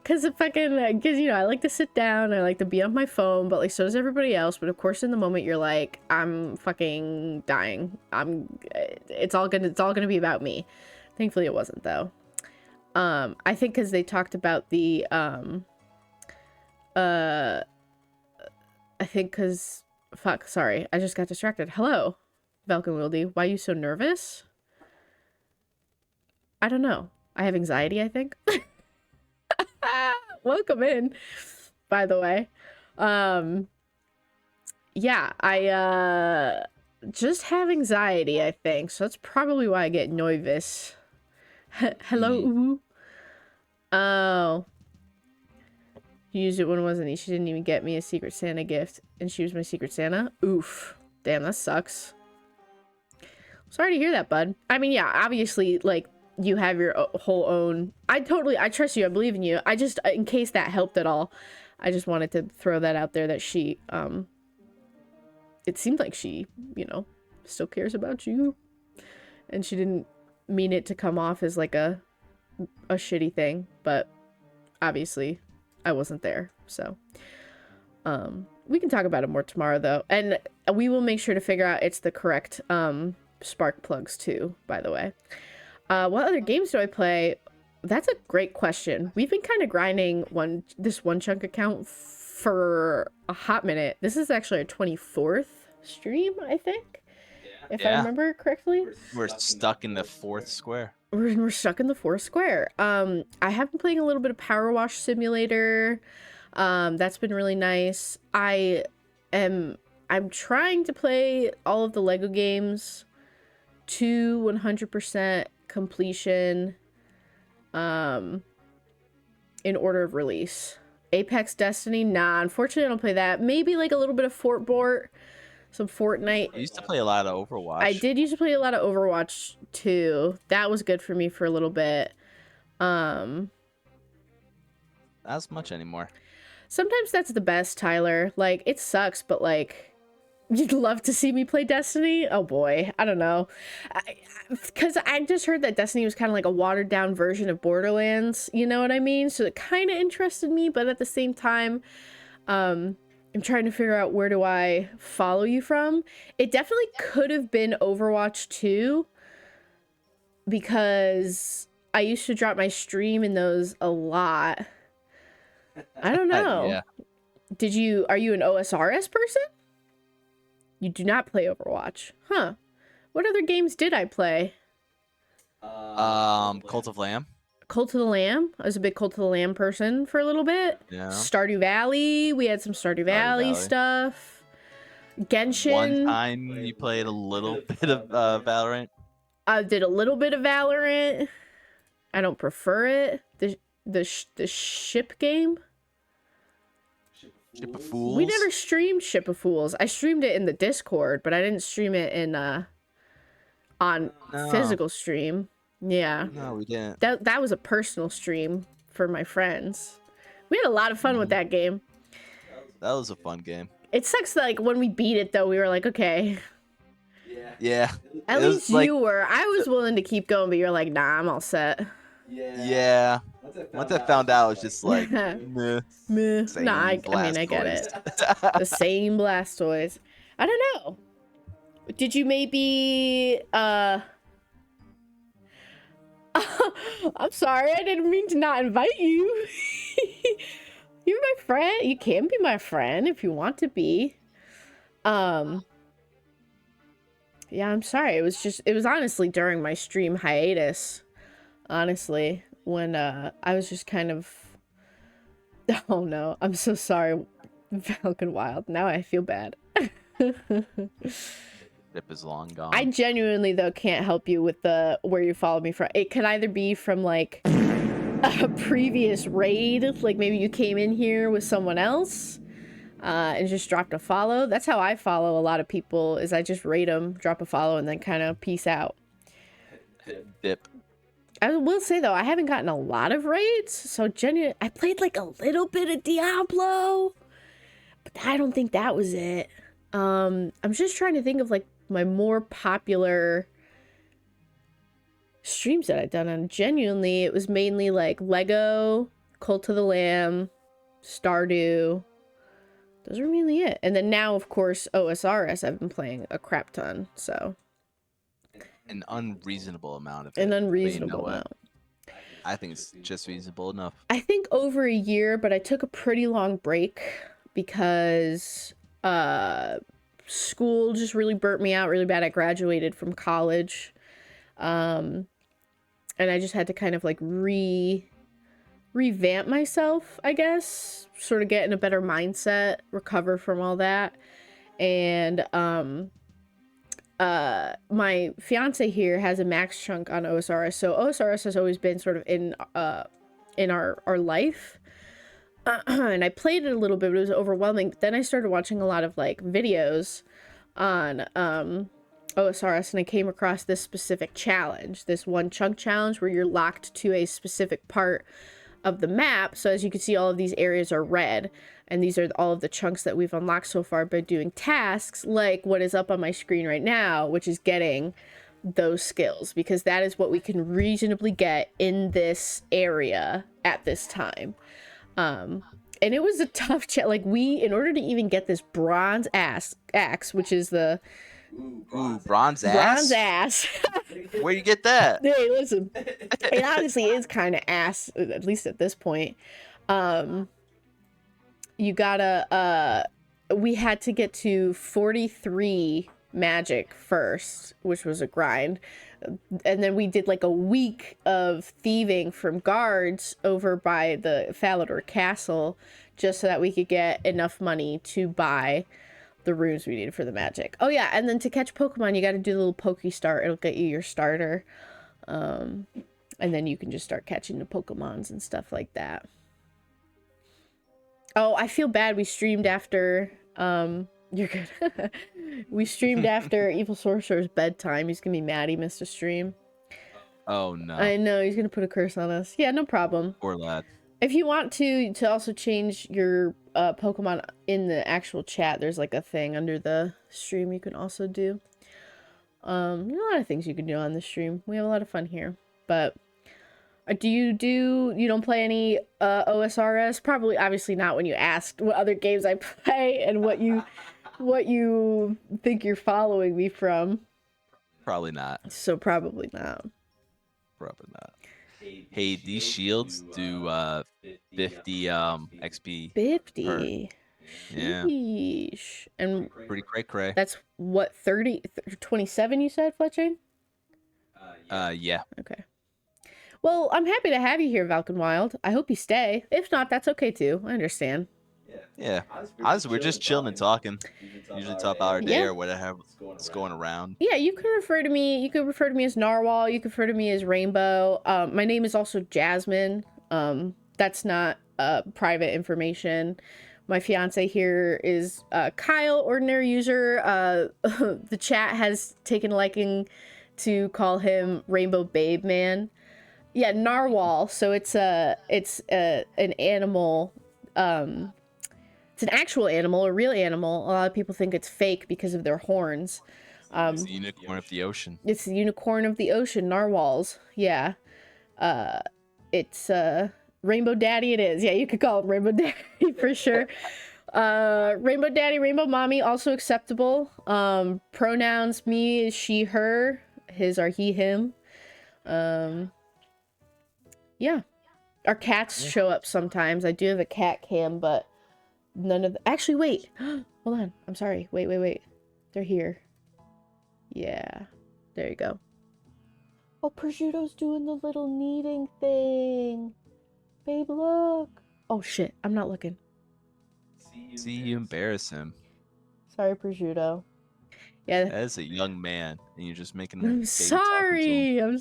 Cause it fucking, cause I like to sit down. I like to be on my phone, but like so does everybody else. But of course, in the moment, you're like, I'm fucking dying. It's all gonna be about me. Thankfully, it wasn't though. I think because they talked about the I think because fuck, sorry, I just got distracted. Hello, Velkin Wildy. Why are you so nervous? I don't know. I have anxiety, I think. Welcome in, by the way. Yeah, I just have anxiety, I think. So that's probably why I get nervous. Hello, ooh. Oh. She used it when it wasn't. She didn't even get me a Secret Santa gift, and she was my Secret Santa. Oof. Damn, that sucks. Sorry to hear that, bud. I mean, yeah, obviously, like, you have your whole own. I trust you. I believe in you. I just, in case that helped at all, I just wanted to throw that out there that she, it seemed like she, still cares about you. And she didn't mean it to come off as like a shitty thing, but obviously I wasn't there. So, we can talk about it more tomorrow though. And we will make sure to figure out it's the correct, spark plugs too, by the way. What other games do I play? That's a great question. We've been kind of grinding this one chunk account for a hot minute. This is actually our 24th stream, I think, if I remember correctly. We're stuck in the fourth square. We're stuck in the fourth square. I have been playing a little bit of Power Wash Simulator. That's been really nice. I'm trying to play all of the Lego games to 100% completion in order of release, Apex, Destiny? Nah, unfortunately I don't play that. Maybe like a little bit of Fortbort, some Fortnite. I used to play a lot of I Overwatch. did used to play a lot of Overwatch too. That was good for me for a little bit. Not as much anymore. Sometimes that's the best, Tyler. Like, it sucks, but like, you'd love to see me play Destiny? Oh boy, I don't know. Because I just heard that Destiny was kind of like a watered down version of Borderlands, you know what I mean? So it kind of interested me, but at the same time, I'm trying to figure out where do I follow you from. It definitely could have been Overwatch 2, because I used to drop my stream in those a lot. I don't know. Yeah. Are you an OSRS person? You do not play Overwatch. Huh. What other games did I play? Cult of Lamb. Cult of the Lamb. I was a big Cult of the Lamb person for a little bit. Yeah. Stardew Valley. We had some Stardew Valley stuff. Genshin. One time you played a little bit of Valorant. I did a little bit of Valorant. I don't prefer it. The ship game. Ship of Fools. We never streamed Ship of Fools. I streamed it in the Discord, but I didn't stream it in on physical stream. Yeah. No, we didn't. That was a personal stream for my friends. We had a lot of fun with that game. That was a fun game. It sucks that, like, when we beat it though, we were like, okay. Yeah. At least you were. I was willing to keep going, but you're like, nah, I'm all set. Yeah. Once I found out, it was just like, meh. Meh. Nah, I mean, I get it. The same Blastoise. I don't know. Did you maybe, I'm sorry, I didn't mean to not invite you. You're my friend. You can be my friend if you want to be. Yeah, I'm sorry. It was honestly during my stream hiatus. Honestly, when I was just kind of, oh no, I'm so sorry, Falcon Wild. Now I feel bad. Rip is long gone. I genuinely though can't help you with the where you follow me from. It could either be from like a previous raid, like maybe you came in here with someone else and just dropped a follow. That's how I follow a lot of people, is I just raid them, drop a follow, and then kind of peace out. Dip. I will say though, I haven't gotten a lot of raids, so genuinely, I played like a little bit of Diablo, but I don't think that was it. I'm just trying to think of like my more popular streams that I've done, and genuinely it was mainly like Lego, Cult of the Lamb, Stardew. Those are mainly it. And then now, of course, OSRS I've been playing a crap ton, so. An unreasonable amount of it. An unreasonable amount. I think it's just reasonable enough. I think over a year, but I took a pretty long break because school just really burnt me out really bad. I graduated from college. And I just had to kind of like revamp myself, I guess, sort of get in a better mindset, recover from all that. And my fiance here has a max chunk on OSRS, so OSRS has always been sort of in our life. And I played it a little bit, but it was overwhelming. But then I started watching a lot of like videos on OSRS, and I came across this specific challenge, this one chunk challenge where you're locked to a specific part of the map. So as you can see, all of these areas are red, and these are all of the chunks that we've unlocked so far by doing tasks like what is up on my screen right now, which is getting those skills, because that is what we can reasonably get in this area at this time. And it was a tough like in order to even get this bronze axe, which is the bronze ass? Bronze ass. Where you get that? Hey, listen. It honestly is kind of ass, at least at this point. You gotta, we had to get to 43 magic first, which was a grind. And then we did like a week of thieving from guards over by the Falador Castle, just so that we could get enough money to buy the runes we needed for the magic. Oh yeah, and then to catch Pokemon, you got to do the little Pokestart. It'll get you your starter. And then you can just start catching the Pokemons and stuff like that. Oh, I feel bad. We streamed after. You're good. We streamed after Evil Sorcerer's bedtime. He's gonna be mad he missed a stream. Oh no. I know, he's gonna put a curse on us. Yeah, no problem. Poor lad. If you want to also change your Pokemon in the actual chat, there's like a thing under the stream you can also do. There's a lot of things you can do on the stream. We have a lot of fun here. But you don't play any OSRS? Probably, obviously not when you asked what other games I play and what you think you're following me from. Probably not. So probably not. Probably not. Hey, these shields do 50 XP. 50. Yeah. Sheesh. And Pretty cray. that's what, 27 you said, Fletching? Yeah. Okay. Well, I'm happy to have you here, Valken Wild. I hope you stay. If not, that's okay too. I understand. Yeah. Honestly, we're just chilling and talking. Usually talk about our day or whatever what's going around. Yeah, you can refer to me. You can refer to me as Narwhal. You can refer to me as Rainbow. My name is also Jasmine. That's not private information. My fiance here is Kyle, ordinary user. The chat has taken a liking to call him Rainbow Babe Man. Yeah, Narwhal. So it's an animal. It's an actual animal, a real animal. A lot of people think it's fake because of their horns. It's the unicorn of the ocean. It's the unicorn of the ocean, narwhals. Yeah. It's Rainbow Daddy it is. Yeah, you could call him Rainbow Daddy for sure. Rainbow Daddy, Rainbow Mommy, also acceptable. Pronouns, me is she, her. His are he, him. Yeah. Our cats show up sometimes. I do have a cat cam, but none of the... Actually, wait. Hold on. I'm sorry. Wait. They're here. Yeah. There you go. Oh, Prosciutto's doing the little kneading thing. Babe, look. Oh, shit. I'm not looking. See, you embarrass him. Sorry, Prosciutto. Yeah. As a young man, and you're just making him. I'm sorry. I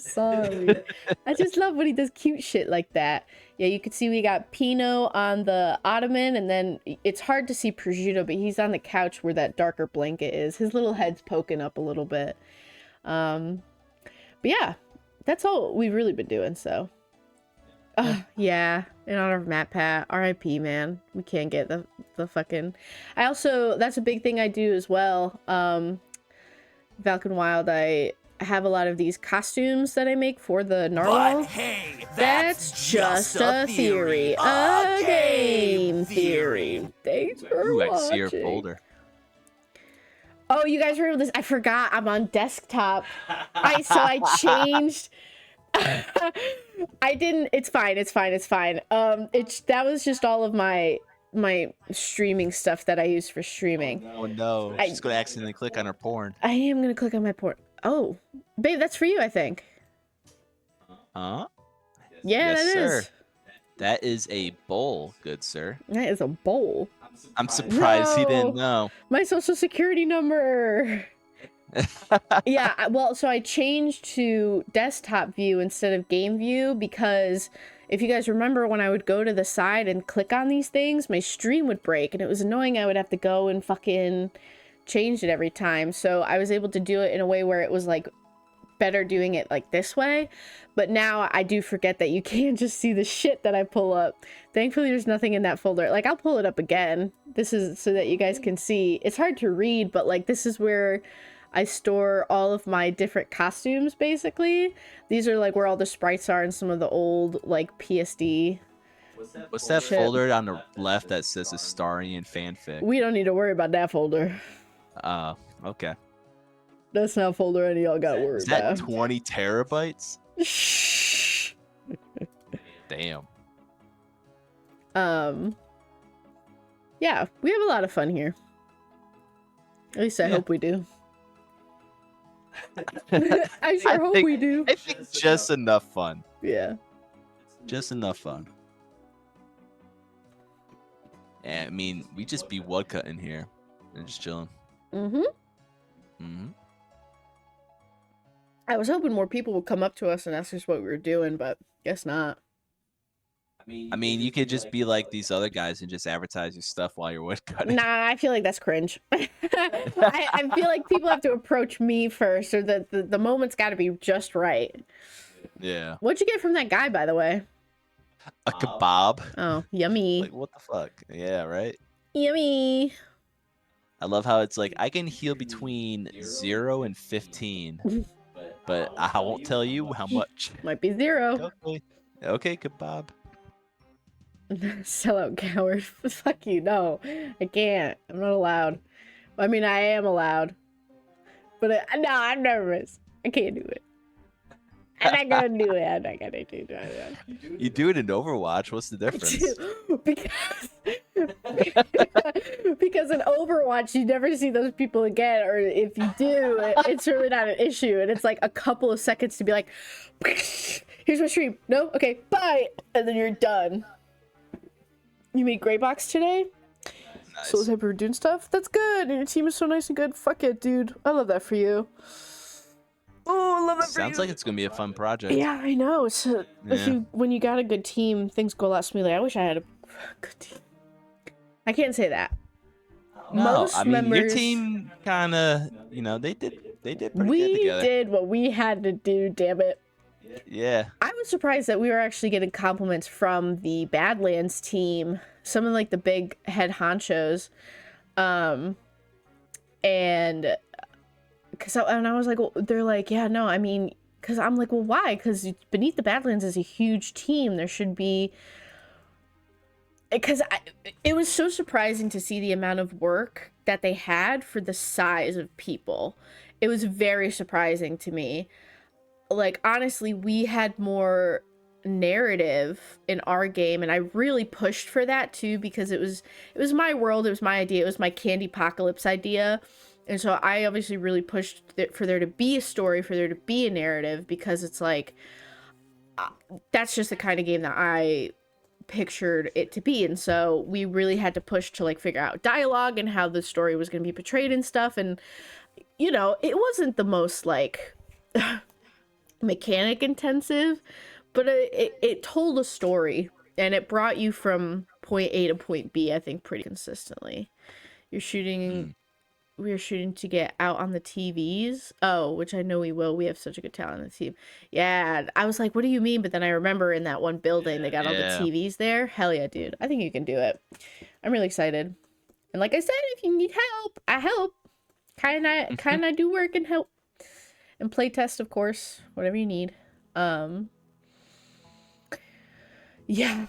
just love when he does cute shit like that. Yeah, you can see we got Pino on the ottoman, and then it's hard to see Prosciutto, but he's on the couch where that darker blanket is. His little head's poking up a little bit. But yeah, that's all we've really been doing, so. Yeah, in honor of Matt Pat, R.I.P. man. We can't get the fucking... I also, that's a big thing I do as well. Valken Wild, I have a lot of these costumes that I make for the Narwhal. But hey, that's just a theory. A game theory. Thanks for watching. I see your folder. Oh, you guys remember this? I forgot. I'm on desktop. I changed. I didn't. It's fine. That was just all of my streaming stuff that I use for streaming. Oh no! She's gonna accidentally click on her porn. I am gonna click on my porn. Oh, babe, that's for you, I think. Huh? Yeah, yes, that sir. is. That is a bowl, good sir. That is a bowl. I'm surprised he didn't know. My social security number. Yeah, well, so I changed to desktop view instead of game view because if you guys remember when I would go to the side and click on these things, my stream would break and it was annoying. I would have to go and fucking change it every time. So I was able to do it in a way where it was like better doing it like this way. But now I do forget that you can't just see the shit that I pull up. Thankfully, there's nothing in that folder. Like, I'll pull it up again. This is so that you guys can see. It's hard to read, but like this is where I store all of my different costumes, basically. These are like where all the sprites are and some of the old like PSD. What's that folder on the left that says Astarian fanfic? We don't need to worry about that folder. Okay. That's not a folder any of y'all got worried about. Is that 20 terabytes? Shh. Damn. Yeah, we have a lot of fun here. At least I hope we do. I sure hope we do. I think just enough fun. Yeah. Just enough fun. And I mean, we just be woodcutting here and just chilling. I was hoping more people would come up to us and ask us what we were doing, but guess not. I mean, you could just be like these other guys and just advertise your stuff while you're woodcutting. Nah, I feel like that's cringe. I feel like people have to approach me first, or the moment's got to be just right. Yeah. What'd you get from that guy, by the way? A kebab. Oh, yummy. Like, what the fuck? Yeah, right? Yummy. I love how it's like, I can heal between 0 and 15, but I won't tell you how much. Might be 0. Okay. Okay, kebab. Sellout coward. Fuck you. No, I can't. I'm not allowed. I mean, I am allowed. But no, I'm nervous. I can't do it. I'm not gonna do it. I'm not gonna do it. You do it in Overwatch. What's the difference? because in Overwatch you never see those people again, or if you do, it's really not an issue, and it's like a couple of seconds to be like, here's my stream. No, okay, bye, and then you're done. You made Gray Box today? Nice. So type of doing stuff? That's good. And your team is so nice and good. Fuck it, dude. I love that for you. Oh, I love that for you. Sounds like it's gonna be a fun project. Yeah, I know. So when you got a good team, things go a lot smoothly. I wish I had a good team. I can't say that. No, Most I mean, members, your team kind of, you know, they did pretty good together. We did what we had to do, damn it. Yeah. I was surprised that we were actually getting compliments from the Badlands team, some of like the big head honchos, and I was like, well, they're like, yeah, no, I mean, because I'm like, well, why? Because Beneath the Badlands is a huge team. There should be, because it was so surprising to see the amount of work that they had for the size of people. It was very surprising to me. Like, honestly, we had more narrative in our game, and I really pushed for that too, because it was my world, it was my idea, it was my Candy Apocalypse idea, and so I obviously really pushed for there to be a story, for there to be a narrative, because it's like, that's just the kind of game that I pictured it to be. And so we really had to push to like figure out dialogue and how the story was going to be portrayed and stuff, and you know, it wasn't the most like mechanic intensive, but it told a story, and it brought you from point A to point B, I think, pretty consistently. You're shooting, we are shooting to get out on the TVs. Oh, which I know we will. We have such a good talent on the team. Yeah, I was like, what do you mean? But then I remember in that one building, they got all the TVs there. Hell yeah, dude. I think you can do it. I'm really excited. And like I said, if you need help, I help. Kind of do work and help. And play test, of course, whatever you need. Yeah,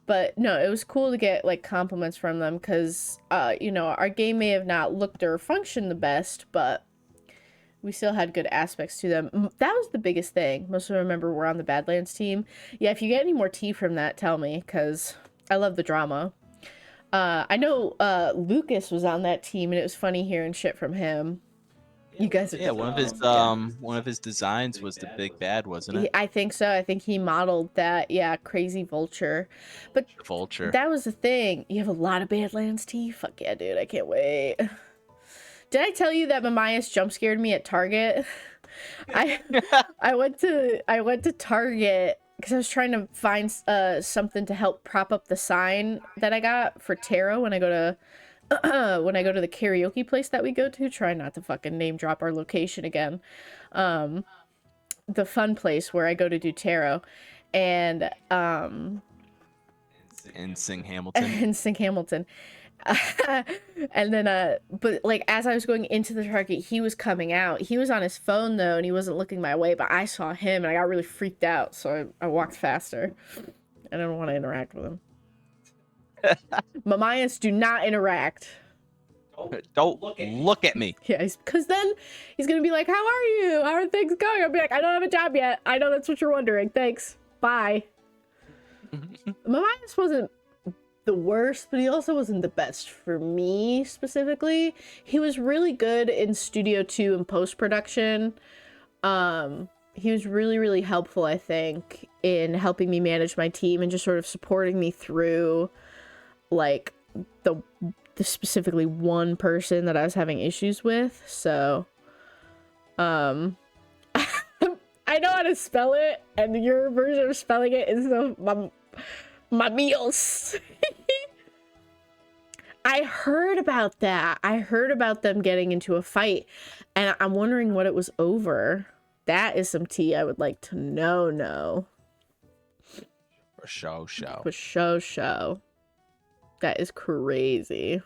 but no, it was cool to get like compliments from them, because you know, our game may have not looked or functioned the best, but we still had good aspects to them. That was the biggest thing. Most of them, remember, we're on the Badlands team. Yeah, if you get any more tea from that, tell me, because I love the drama. I know Lucas was on that team, and it was funny hearing shit from him. You guys, yeah, one of his designs was the big bad, wasn't it? I think so. I think he modeled that. Yeah, crazy vulture. But vulture, that was the thing. You have a lot of Badlands tea. Fuck yeah, dude! I can't wait. Did I tell you that Mamias jump scared me at Target? I went to Target because I was trying to find something to help prop up the sign that I got for tarot when I go to the karaoke place that we go to. Try not to fucking name drop our location again. The fun place where I go to do tarot, and sing Hamilton. And then but like as I was going into the Target, he was coming out. He was on his phone though, and he wasn't looking my way, but I saw him and I got really freaked out, so I walked faster. I don't want to interact with him. Mamias, do not interact. Don't look at me. Yeah, because then he's gonna be like, how are you? How are things going? I'll be like, I don't have a job yet. I know that's what you're wondering. Thanks. Bye. Mamias wasn't the worst, but he also wasn't the best for me specifically. He was really good in Studio 2 and post-production. He was really, really helpful, I think, in helping me manage my team and just sort of supporting me through like the specifically one person that I was having issues with. So I know how to spell it, and your version of spelling it is so My meals. I heard about that. I heard about them getting into a fight, and I'm wondering what it was over. That is some tea I would like to know. For show. For show. That is crazy.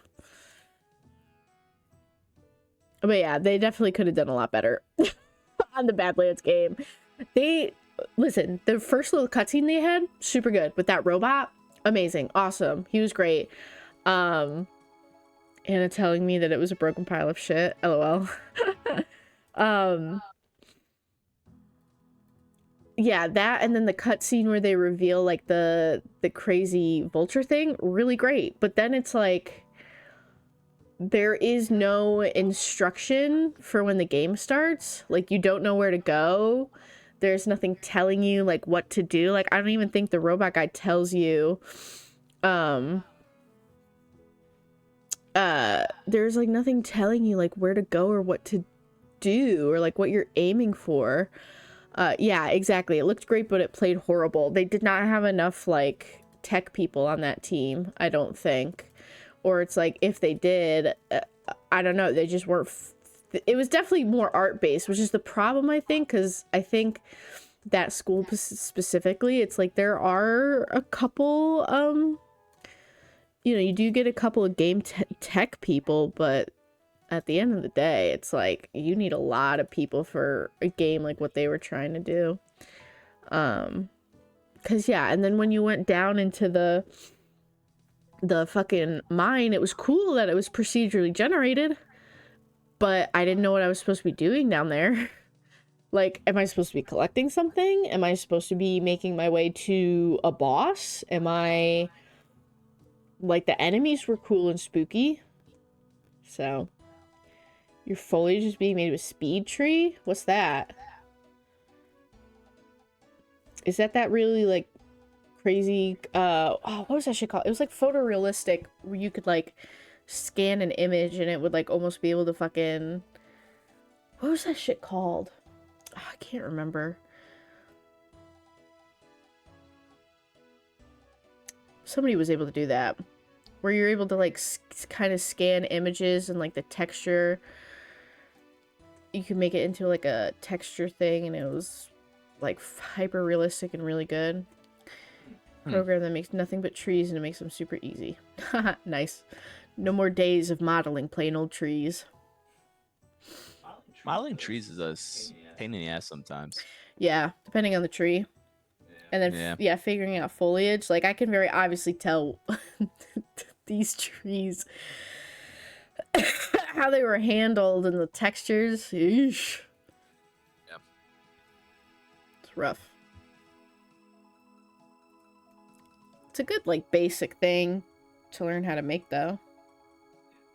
But yeah, they definitely could have done a lot better on the Badlands game. Listen, the first little cutscene they had, super good. With that robot, amazing, awesome. He was great. Anna telling me that it was a broken pile of shit. LOL. Yeah, that, and then the cutscene where they reveal like the crazy vulture thing, really great. But then it's like there is no instruction for when the game starts. Like, you don't know where to go. There's nothing telling you like what to do. Like, I don't even think the robot guy tells you there's like nothing telling you like where to go or what to do or like what you're aiming for. Yeah, exactly. It looked great, but it played horrible. They did not have enough like tech people on that team, I don't think. Or it's like if they did, I don't know, they just weren't it was definitely more art based, which is the problem, I think, because I think that school specifically, it's like there are a couple you know, you do get a couple of game tech people, but at the end of the day, it's like you need a lot of people for a game like what they were trying to do. Cause yeah, and then when you went down into the fucking mine, it was cool that it was procedurally generated, but I didn't know what I was supposed to be doing down there. Like, am I supposed to be collecting something? Am I supposed to be making my way to a boss? Am I like, the enemies were cool and spooky. So your foliage is being made with speed tree? What's that? Is that really like crazy what was that shit called? It was like photorealistic where you could like scan an image and it would like almost be able to fucking, what was that shit called? Oh, I can't remember. Somebody was able to do that where you're able to like kind of scan images and like the texture, you could make it into like a texture thing, and it was like hyper realistic and really good. Program that makes nothing but trees and it makes them super easy. Nice. No more days of modeling plain old trees. Modeling trees is a pain in the ass sometimes. Yeah, depending on the tree. And then yeah, figuring out foliage. Like, I can very obviously tell these trees how they were handled and the textures. Eesh. Yeah. It's rough. It's a good, like, basic thing to learn how to make, though.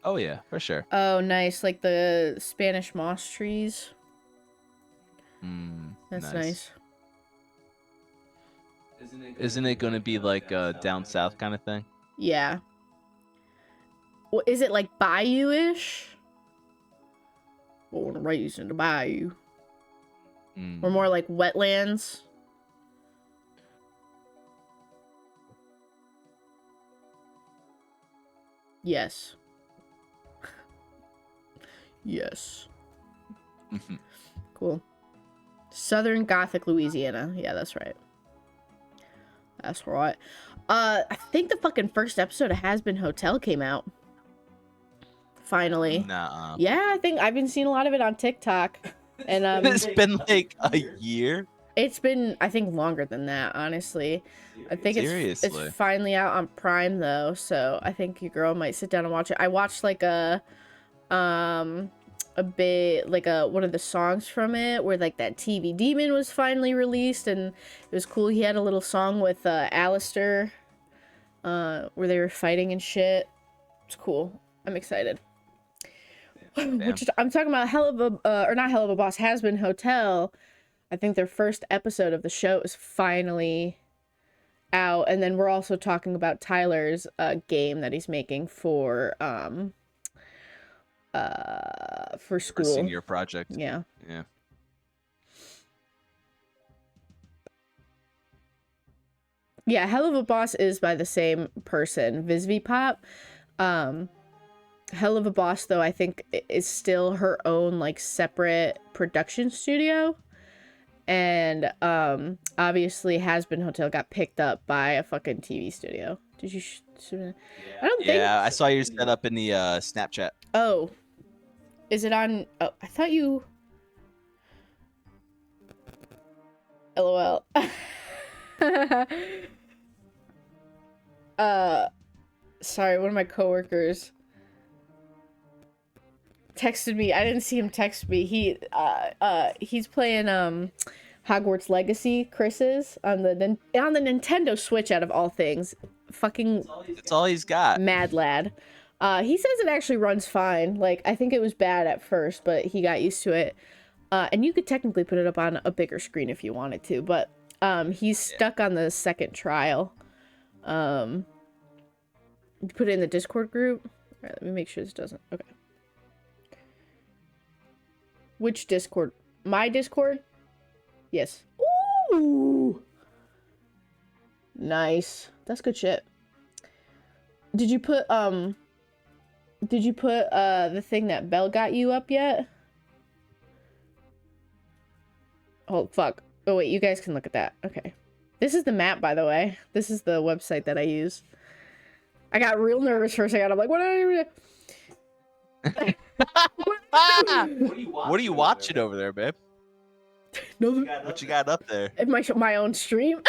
Oh, yeah, for sure. Oh, nice. Like the Spanish moss trees. That's nice. Isn't it going to be like a down south kind of thing? Yeah. Well, is it like bayou-ish? Born and raised in the bayou. Or more like wetlands? Yes. Yes. Cool. Southern Gothic, Louisiana. Yeah, that's right. That's right. I think the fucking first episode of Has Been Hotel came out. Finally. Nuh-uh. Yeah, I think I've been seeing a lot of it on TikTok. And it's been like a year. It's been, I think, longer than that, honestly. I think it's finally out on Prime though, so I think your girl might sit down and watch it. I watched like a bit, like one of the songs from it where like that TV Demon was finally released, and it was cool. He had a little song with Alistair where they were fighting and shit. It's cool. I'm excited. Which I'm talking about Hell of a or not Hell of a Boss, Has Been Hotel. I think their first episode of the show is finally out, and then we're also talking about Tyler's game that he's making for school. Senior project. Yeah. Yeah. Yeah, Hell of a Boss is by the same person, Visvipop. Hell of a Boss, though, I think is still her own, like, separate production studio. And, obviously, Has Been Hotel got picked up by a fucking TV studio. Did you... I don't think... Yeah, I saw you set up in the Snapchat. Oh. Is it on... Oh, I thought you... LOL. Sorry, one of my coworkers texted me. I didn't see him text me. He's playing Hogwarts Legacy. Chris is on the Nintendo Switch, out of all things. Fucking That's all he's got. mad lad. He says it actually runs fine. Like, I think it was bad at first, but he got used to it. And you could technically put it up on a bigger screen if you wanted to, but he's stuck on the second trial. You put it in the Discord group. All right, let me make sure this doesn't. Okay. Which Discord? My Discord? Yes. Ooh! Nice. That's good shit. Did you put the thing that Belle got you up yet? Oh, fuck. Oh, wait, you guys can look at that. Okay. This is the map, by the way. This is the website that I use. I got real nervous for a second. I'm like, what are you... What are you watching over there, babe? No, What you got up there? my own stream?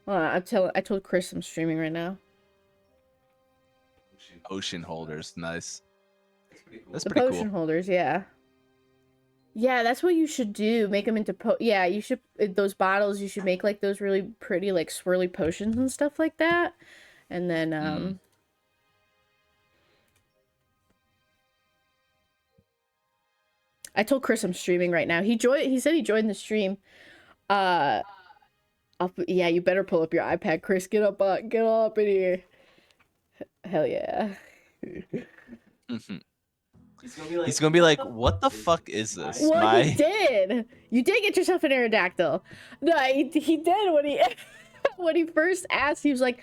I told Chris I'm streaming right now. Ocean holders, nice. That's The pretty potion cool. holders, yeah. Yeah, that's what you should do. Make them into yeah, you should, those bottles, you should make like those really pretty like swirly potions and stuff like that. And then I told Chris I'm streaming right now. He said he joined the stream. Yeah, you better pull up your iPad, Chris. Get up in here. Hell yeah. He's gonna be like, what the fuck is this? Well, he did. You did get yourself an Aerodactyl. No, he did when he when he first asked. He was like,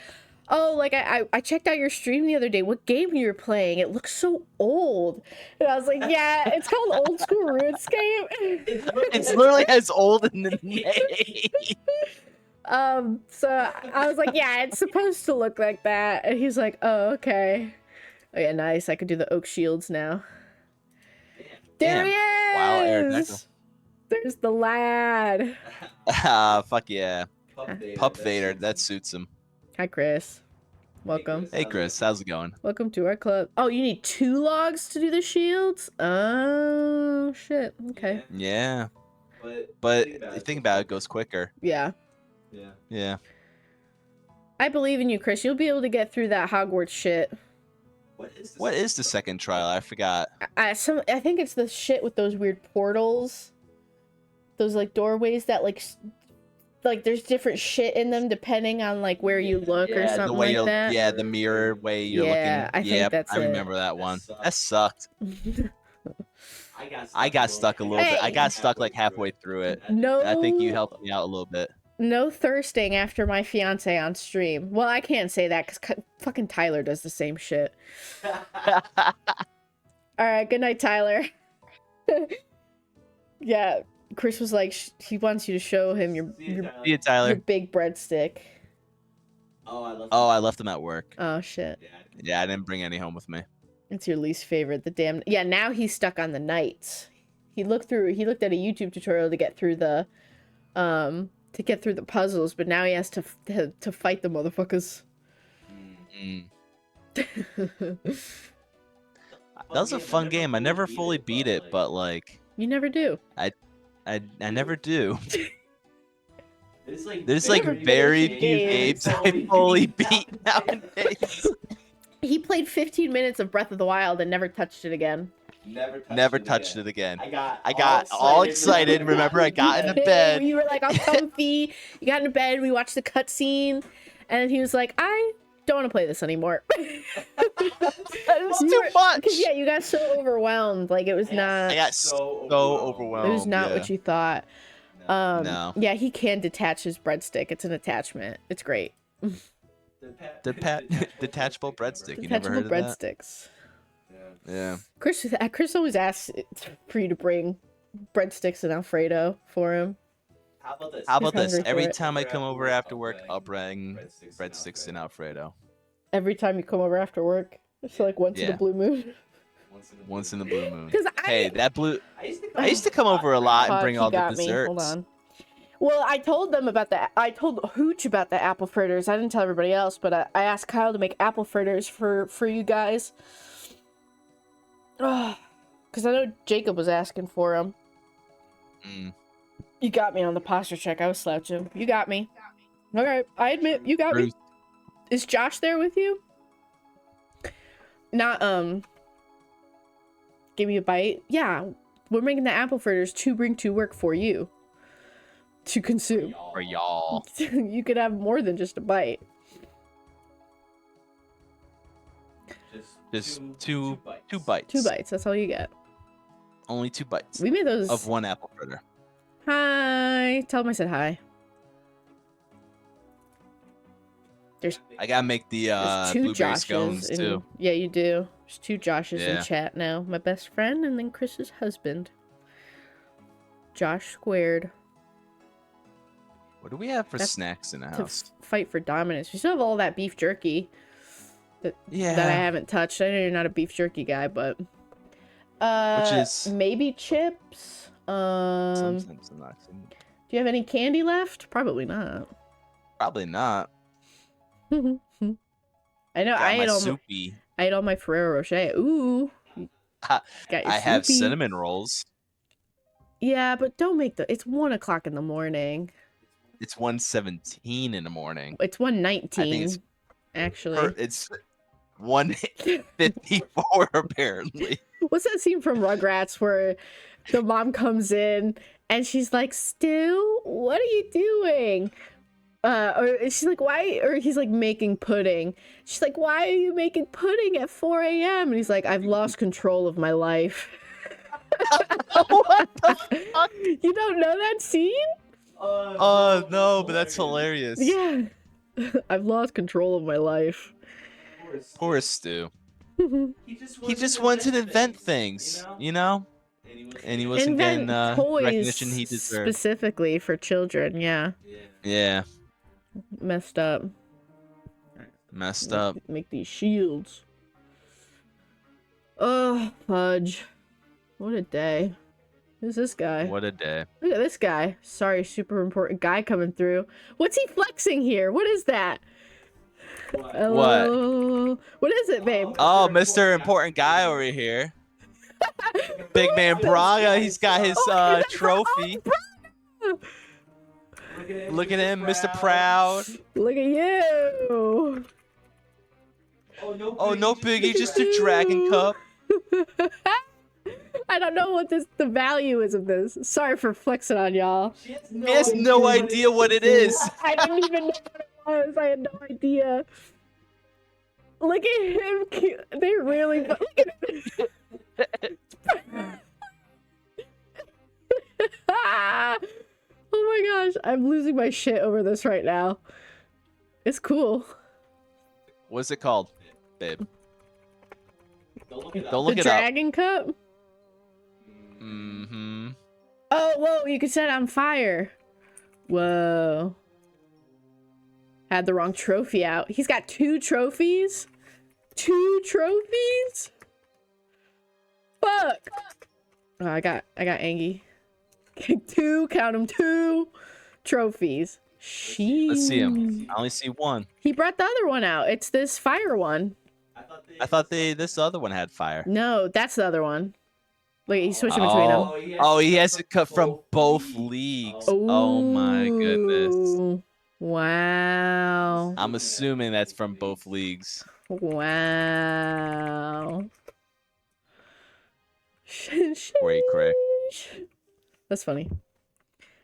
"Oh, like I checked out your stream the other day. What game you were playing? It looks so old." And I was like, "Yeah, it's called Old School RuneScape." It's literally as old in the name. So I was like, "Yeah, it's supposed to look like that." And he's like, "Oh, okay. Oh yeah, nice. I could do the oak shields now." There he is! Wow, Aerodactyl. There's the lad. Fuck yeah. Pup Vader, that suits him. Hi, Chris. Welcome. Hey, Chris, how's it going? Welcome to our club. Oh, you need 2 logs to do the shields? Oh, shit. Okay. Yeah. But if you think about it, it goes quicker. Yeah. Yeah. I believe in you, Chris. You'll be able to get through that Hogwarts shit. What is the second trial? I forgot. I think it's the shit with those weird portals. Those, like, doorways that, like there's different shit in them depending on, like, where you look or something like that. Yeah, the mirror way you're Yeah, looking. I think that's I it. remember that one. That sucked. I got stuck a little bit. I got stuck, like, halfway through it. No. I think you helped me out a little bit. No thirsting after my fiance on stream. Well, I can't say that because fucking Tyler does the same shit. Alright, good night, Tyler. Yeah, Chris was like, he wants you to show him your Tyler. your big breadstick. Oh, I left him at work. Oh, shit. Yeah, I didn't bring any home with me. It's your least favorite, the damn... Yeah, now he's stuck on the knights. He looked at a YouTube tutorial to get through the puzzles, but now he has to fight the motherfuckers. That was a fun game. I never fully beat it, but like You never do. I never do. There's like very few games I fully beat nowadays. He played 15 minutes of Breath of the Wild and never touched it again. Never touched it again. I got all excited. Remember, I got into bed. You were like all comfy. You got into bed. We watched the cutscene, And then he was like, I don't want to play this anymore. It's too much. Yeah, you got so overwhelmed. Like, it was not. I got so overwhelmed. It was not what you thought. No. Yeah, he can detach his breadstick. It's an attachment. It's great. Detachable breadstick. You never Detachable heard of that? breadsticks. Yeah. Chris always asks for you to bring breadsticks and Alfredo for him. How about this? hungry for Every it. time I come over after work, I'll bring breadsticks and Alfredo. Every time you come over after work, it's like once in a Yeah. blue moon. Once in the blue moon. 'Cause Hey, that blue. I used to come over a lot and Fuck, bring he all the got me. desserts. Hold on. Well, I told them about I told Hooch about the apple fritters. I didn't tell everybody else, but I asked Kyle to make apple fritters for you guys. Because I know Jacob was asking for them. You got me on the posture check. I was slouching. You got me. Okay, I admit, you got me. Is Josh there with you? Not, give me a bite? Yeah, we're making the apple fritters to bring to work for you. To consume. For y'all. You could have more than just a bite. Just two bites. 2 bites, that's all you get. Only 2 bites. We made those. Of one apple fritter. Hi. Tell them I said hi. I gotta make the There's 2 blueberry Joshes scones too. Yeah, you do. There's 2 Joshes in Yeah. chat now. My best friend and then Chris's husband. Josh squared. What do we have for That's snacks in the To house? fight for dominance. We still have all that beef jerky that I haven't touched. I know you're not a beef jerky guy, but Which is maybe chips. sometimes I'm not. Do you have any candy left? Probably not. Probably not. I know. Got I my ate all soupy. I ate all my Ferrero Rocher. Ooh. Got your I have soupy. cinnamon rolls. Yeah, but don't make it's 1 o'clock in the morning. It's 1:17 in the morning. It's 1:19. it's actually. It's 1:54 apparently. What's that scene from Rugrats where the mom comes in and she's like, Stu, what are you doing? Or she's like, why? Or he's like making pudding. She's like, why are you making pudding at 4 a.m.? And he's like, I've lost control of my life. What the fuck? You don't know that scene? Oh no, but that's hilarious. Yeah. I've lost control of my life. Poor Stu. He just wanted to invent things, you know? And he wasn't getting toys recognition he deserved. specifically for children. Yeah. Yeah, Messed up. messed up. Make these shields. Oh, fudge. What a day. Who's this guy? What a day. Look at this guy. Sorry, super important guy coming through. What's he flexing here? What is that? Hello? What is it, babe? Oh, Mr. Important Guy over here. Big man Braga, he's got his trophy. Look at him, Mr. Proud. Look at you. Oh, no biggie, just a dragon cup. I don't know what the value is of this. Sorry for flexing on y'all. He has no idea what it is. I didn't even know what it was. I had no idea. Look at him. They really. Look at him. Oh my gosh. I'm losing my shit over this right now. It's cool. What's it called, babe? Don't look it up. Dragon Cup? Mm-hmm. Oh, whoa, you can set it on fire. Whoa. Had the wrong trophy out. He's got 2 trophies? 2 trophies? Fuck. Oh, I got Angie. 2, count them, 2 trophies. Sheesh. Let's see him. I only see 1. He brought the other one out. It's this fire one. I thought this other one had fire. No, that's the other one. Wait, he's switching between them. Oh, he has it cut from both leagues. Oh my goodness. Ooh. Wow. I'm assuming that's from both leagues. Wow. Cray cray. That's funny.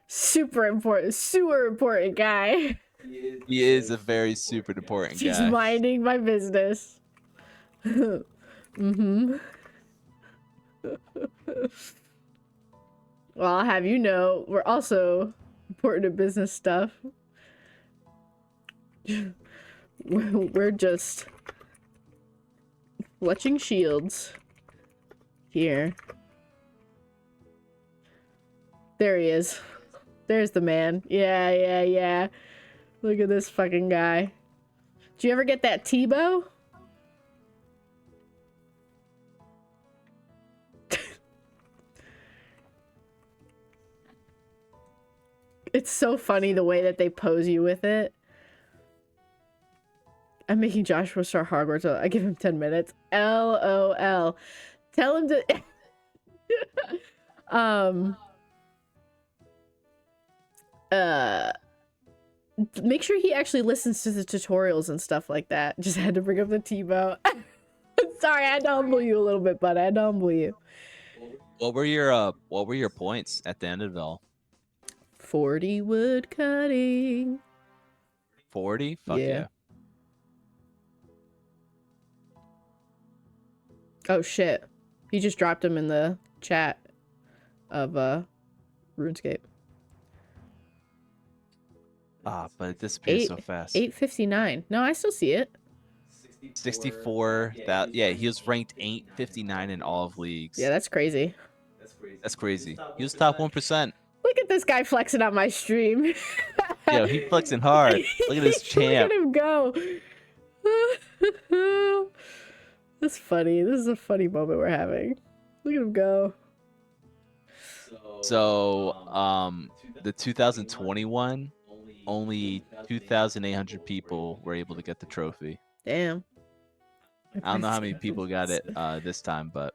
Super important guy. He is a very super important Just guy. minding my business. Mm-hmm. Well, I'll have you know, we're also important in business stuff. We're just fletching shields here. There he is. There's the man. Yeah. Look at this fucking guy. Did you ever get that T-bow? It's so funny the way that they pose you with it. I'm making Joshua start Hogwarts. I give him 10 minutes. LOL. Tell him to... make sure he actually listens to the tutorials and stuff like that. Just had to bring up the T-bow. Sorry, I had to humble you a little bit, but I had to humble you. What were your points at the end of it all? 40 wood cutting. 40? Fuck yeah. Oh shit. He just dropped him in the chat of RuneScape. Ah, but it disappears so fast. 859. No, I still see it. 64. Yeah, he was ranked 859 in all of leagues. Yeah, that's crazy. That's crazy. He was top 1%. Look at this guy flexing on my stream. Yo, he flexing hard. Look at this champ. Look at him go. That's funny. This is a funny moment we're having. Look at him go. So, the 2021, only 2,800 people were able to get the trophy. Damn. I don't know how many people got it this time, but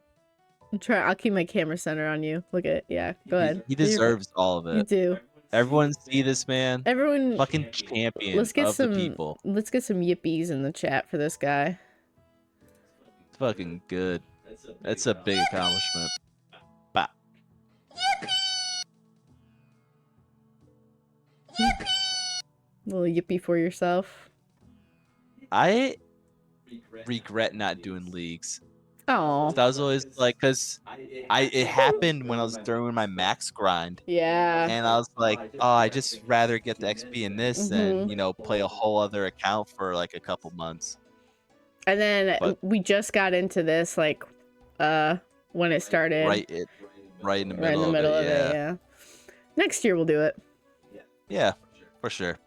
I'll keep my camera center on you. Look at it. Yeah, go ahead. He deserves all of it. You do. Everyone see this man. Everyone, fucking champion of the people. Let's get some yippies in the chat for this guy. It's fucking good. That's a big accomplishment. Bah. Little yippee for yourself. I regret not doing leagues. Oh. That was always like, cause it happened when I was doing my max grind. Yeah. And I was like, oh, I just rather get the XP in this than, you know, play a whole other account for like a couple months. And then we just got into this like when it started. Right in the middle of it, yeah. Next year we'll do it. Yeah, for sure.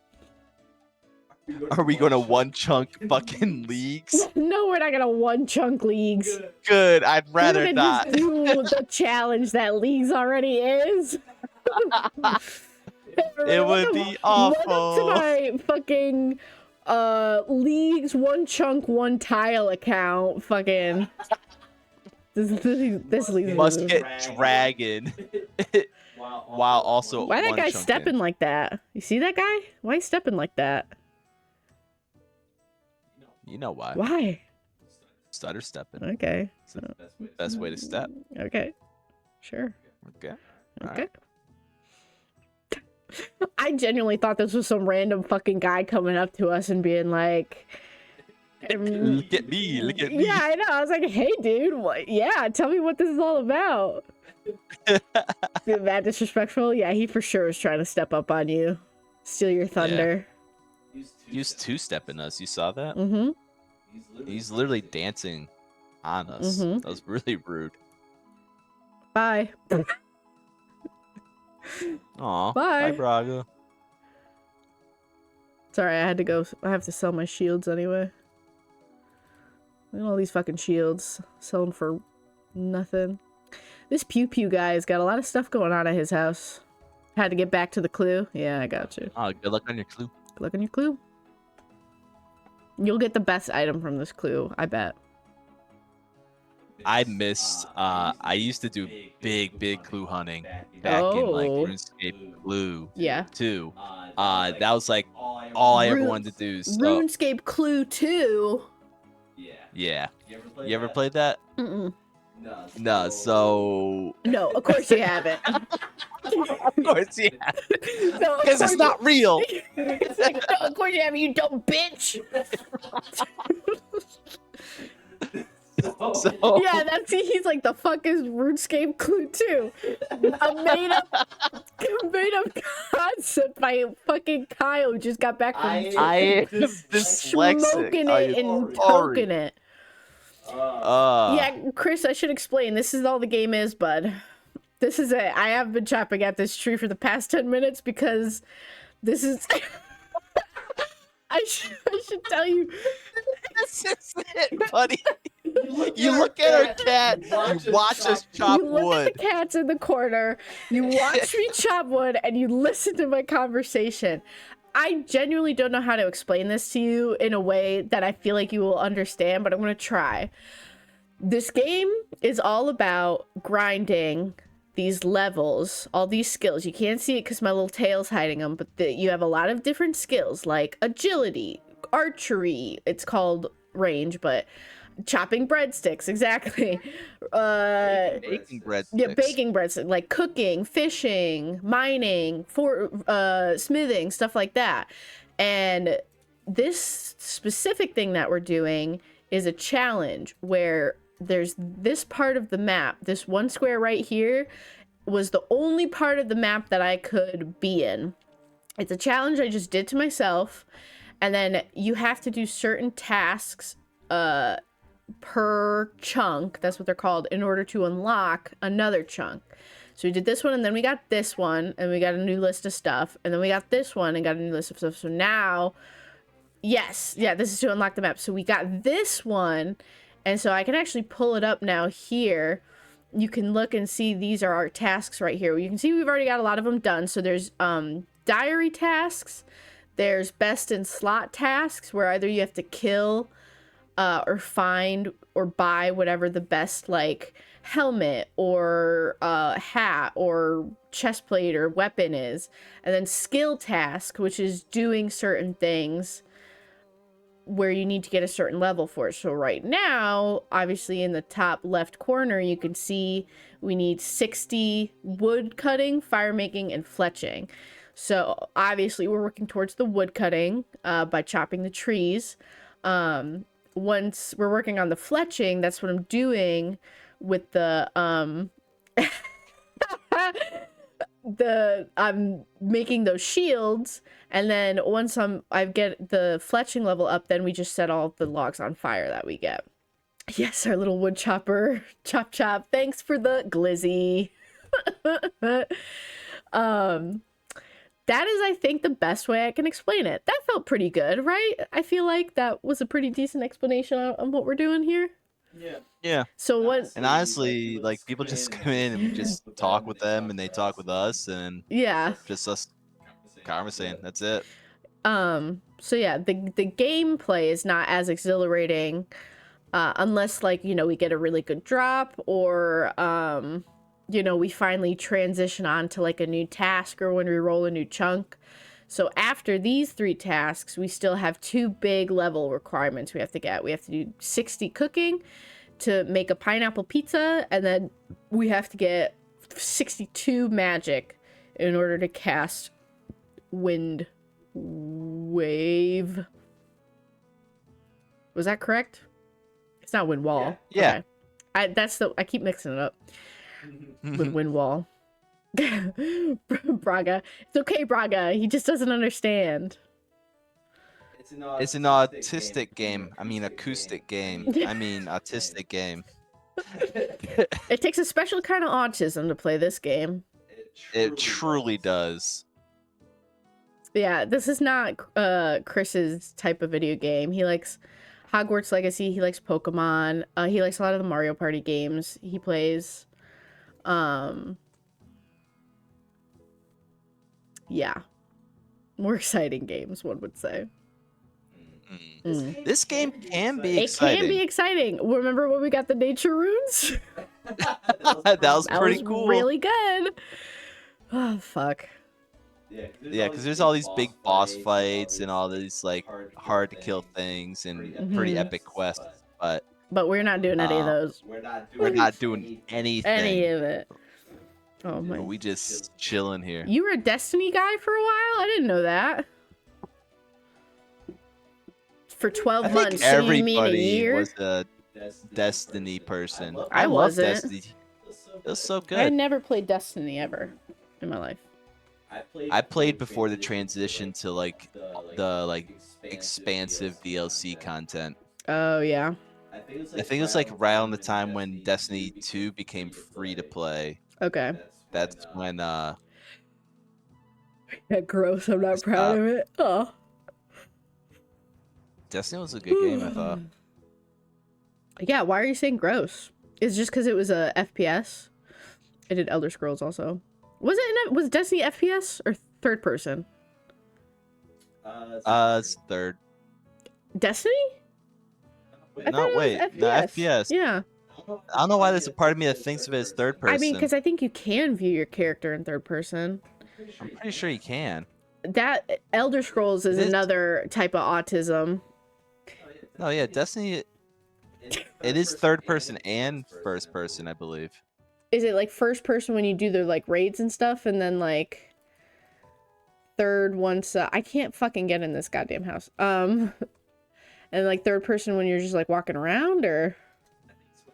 Are we going to one chunk fucking leagues? No, we're not gonna one chunk leagues. Good, I'd rather we're not. Just do the challenge that leagues already is. It would be awful. Welcome to my fucking leagues one chunk one tile account. Fucking this league must get dragon. While also why that guy stepping like that? You see that guy? Why he stepping like that? You know why? Why? Stutter stepping. Okay. It's the best way to step. Okay. Sure. Okay. Okay. I genuinely thought this was some random fucking guy coming up to us and being like, look at me, look at me. Yeah, I know. I was like, hey, dude. What? Yeah, tell me what this is all about. That disrespectful? Yeah, he for sure was trying to step up on you. Steal your thunder. Yeah. He was two-stepping us. You saw that? Mm-hmm. He's literally dancing on us. Mm-hmm. That was really rude. Bye. Aw. Bye. Bye, Braga. Sorry, I had to go. I have to sell my shields anyway. Look at all these fucking shields. Selling for nothing. This Pew Pew guy has got a lot of stuff going on at his house. Had to get back to the clue. Yeah, I got you. Oh, good luck on your clue. Good luck on your clue. You'll get the best item from this clue, I bet. I missed. I used to do big clue hunting back in like RuneScape Clue. Yeah. 2. That was like all I ever wanted to do. So. RuneScape Clue 2. Yeah. You ever played that? Mm-mm. No, so No, of course you haven't. of course you have, No, of because it's course- not real. It's like, no, of course you haven't, you dumb bitch. So Yeah, he's like, the fuck is RuneScape Clue 2? A made up concept by fucking Kyle, who just got back from I am dyslexic. smoking I it am and sorry. toking it. Uh, Yeah, Chris, I should explain. This is all the game is, bud. This is it. I have been chopping at this tree for the past 10 minutes because this is... I should tell you. This is it, buddy. You look at our cat, you watch us chop You look wood. at the cats in the corner, you watch me chop wood, and you listen to my conversation. I genuinely don't know how to explain this to you in a way that I feel like you will understand, but I'm going to try. This game is all about grinding these levels, all these skills. You can't see it because my little tail's hiding them, but you have a lot of different skills like agility, archery, it's called range, but chopping breadsticks, exactly. Baking breadsticks. Yeah, baking breadsticks, like cooking, fishing, mining, smithing, stuff like that. And this specific thing that we're doing is a challenge where there's this part of the map, this one square right here was the only part of the map that I could be in. It's a challenge I just did to myself, and then you have to do certain tasks per chunk, that's what they're called, in order to unlock another chunk. So we did this one, and then we got this one, and we got a new list of stuff, and then we got this one and got a new list of stuff. So now, yes, yeah, this is to unlock the map. So we got this one, and so I can actually pull it up now here. You can look and see these are our tasks right here. You can see we've already got a lot of them done. So there's diary tasks, there's best in slot tasks, where either you have to kill or find or buy whatever the best, like, helmet or hat or chest plate or weapon is. And then skill task, which is doing certain things where you need to get a certain level for it. So right now, obviously in the top left corner, you can see we need 60 wood cutting, fire making, and fletching. So obviously we're working towards the wood cutting by chopping the trees. Once we're working on the fletching, that's what I'm doing with the I'm making those shields, and then once I get the fletching level up, then we just set all the logs on fire that we get. Yes, our little wood chopper, chop chop. Thanks for the glizzy. That is, I think, the best way I can explain it. That felt pretty good, right? I feel like that was a pretty decent explanation on what we're doing here. Yeah. So what? And honestly, like, people just come in and we just talk with them, and they talk with us, and Yeah. just us conversating. That's it. So yeah, the gameplay is not as exhilarating unless, like, you know, we get a really good drop, or you know, we finally transition on to like a new task, or when we roll a new chunk. So after these 3 tasks, we still have 2 big level requirements we have to get. We have to do 60 cooking to make a pineapple pizza, and then we have to get 62 magic in order to cast wind wave. Was that correct? It's not wind wall. Yeah. Okay. I keep mixing it up with wind wall. Braga. It's okay, Braga. He just doesn't understand. It's an autistic game. I mean, acoustic game. I mean, autistic game. It takes a special kind of autism to play this game. It truly does. Yeah, this is not Chris's type of video game. He likes Hogwarts Legacy. He likes Pokemon. He likes a lot of the Mario Party games he plays. Yeah. More exciting games, one would say. This game can be exciting. It can be exciting. Remember when we got the nature runes? That was pretty cool. Really good. Oh, fuck. Yeah, because there's all these big boss fights and all these, like, hard to kill things and pretty epic quests. But But we're not doing any of those. We're not doing anything. Any of it. Oh my. We just chilling here. You were a Destiny guy for a while? I didn't know that. For 12 months. So you mean a year? Was a Destiny person. I love wasn't. Destiny. It was so good. I had never played Destiny ever in my life. I played before the transition to like the expansive DLC content. Oh yeah. I think it was like right on the time when Destiny 2 became free to play. Okay. That's when Yeah, gross. I'm not proud of it. Oh. Destiny was a good game, I thought. Yeah, why are you saying gross? Is it just because it was a FPS? I did Elder Scrolls also. Was Destiny FPS or third person? It's third. Destiny? No, wait. No, FPS. Yeah. I don't know why there's a part of me that thinks of it as third person. I mean, because I think you can view your character in third person. I'm pretty sure you can. That Elder Scrolls is another type of autism. No, yeah, Destiny. It is third person and first person, I believe. Is it like first person when you do the like raids and stuff, and then like third once I can't fucking get in this goddamn house. And like third person when you're just like walking around, or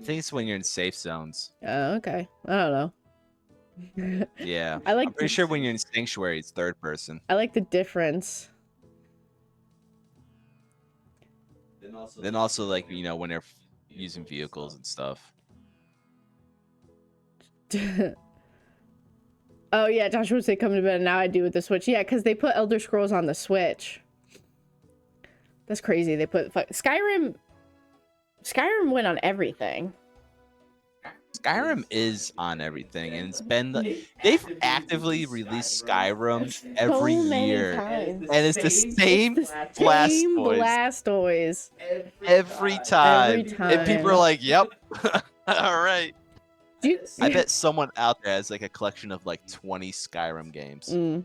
I think it's when you're in safe zones. Oh, okay. I don't know. Yeah. I'm pretty sure when you're in Sanctuary, it's third person. I like the difference. Then also, like, you know, when they're using vehicles and stuff. Oh, yeah, Joshua would say come to bed, and now I do with the Switch. Yeah, because they put Elder Scrolls on the Switch. That's crazy. They put... Skyrim went on everything. Skyrim is on everything, and it's been they've actively released Skyrim every year, times. and it's the same Blastoise every time. Every time. And people are like, "Yep, all right." I bet someone out there has like a collection of like 20 Skyrim games. Do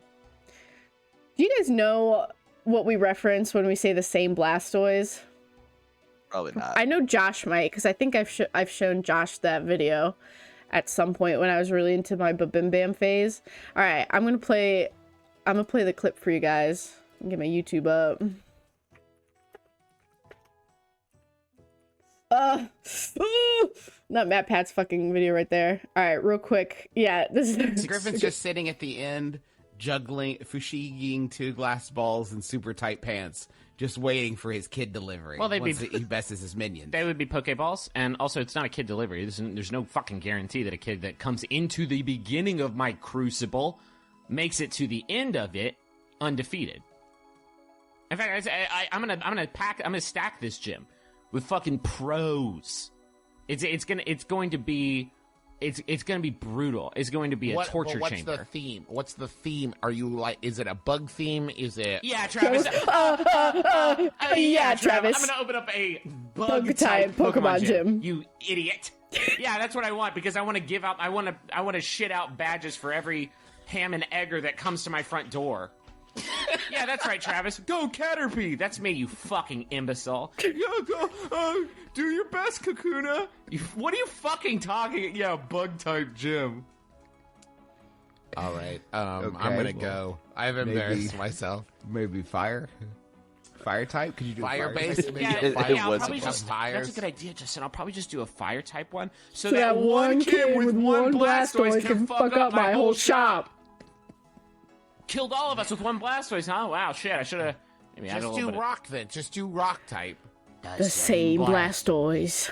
you guys know what we reference when we say the same Blastoise? Probably not. I know Josh might, because I think I've shown Josh that video at some point when I was really into my Babim Bam phase. All right, I'm gonna play the clip for you guys. Get my YouTube up. Not Matt Pat's fucking video right there. All right, real quick. Yeah, this is Griffin's just sitting at the end, juggling, fushiging 2 glass balls in super tight pants, just waiting for his kid delivery. Well, he besses his minions. They would be Pokeballs, and also it's not a kid delivery. There's no fucking guarantee that a kid that comes into the beginning of my crucible makes it to the end of it undefeated. In fact, I'm gonna stack this gym with fucking pros. It's going to be brutal. It's going to be a torture what's chamber. The theme? What's the theme? Are you like? Is it a bug theme? Is it? Yeah, Travis. Yeah, Travis. I'm gonna open up a bug type Pokemon gym. You idiot. Yeah, that's what I want, because I want to give out. I want to shit out badges for every ham and egger that comes to my front door. Yeah, that's right, Travis. Go Caterpie! That's me, you fucking imbecile. Yeah, go, do your best, Kakuna. What are you fucking talking? Yeah, bug type gym. All right, I'm gonna go. I've embarrassed myself. Maybe fire type? Could you do Fire fire based? type? Yeah, I'll probably just. That's a good idea, Justin. I'll probably just do a fire type one, so that one kid with one Blastoise can fuck up my whole shop. Killed all of us with one Blastoise, huh? Wow, shit, I should have... Just do rock then. Just do rock type. The same Blastoise.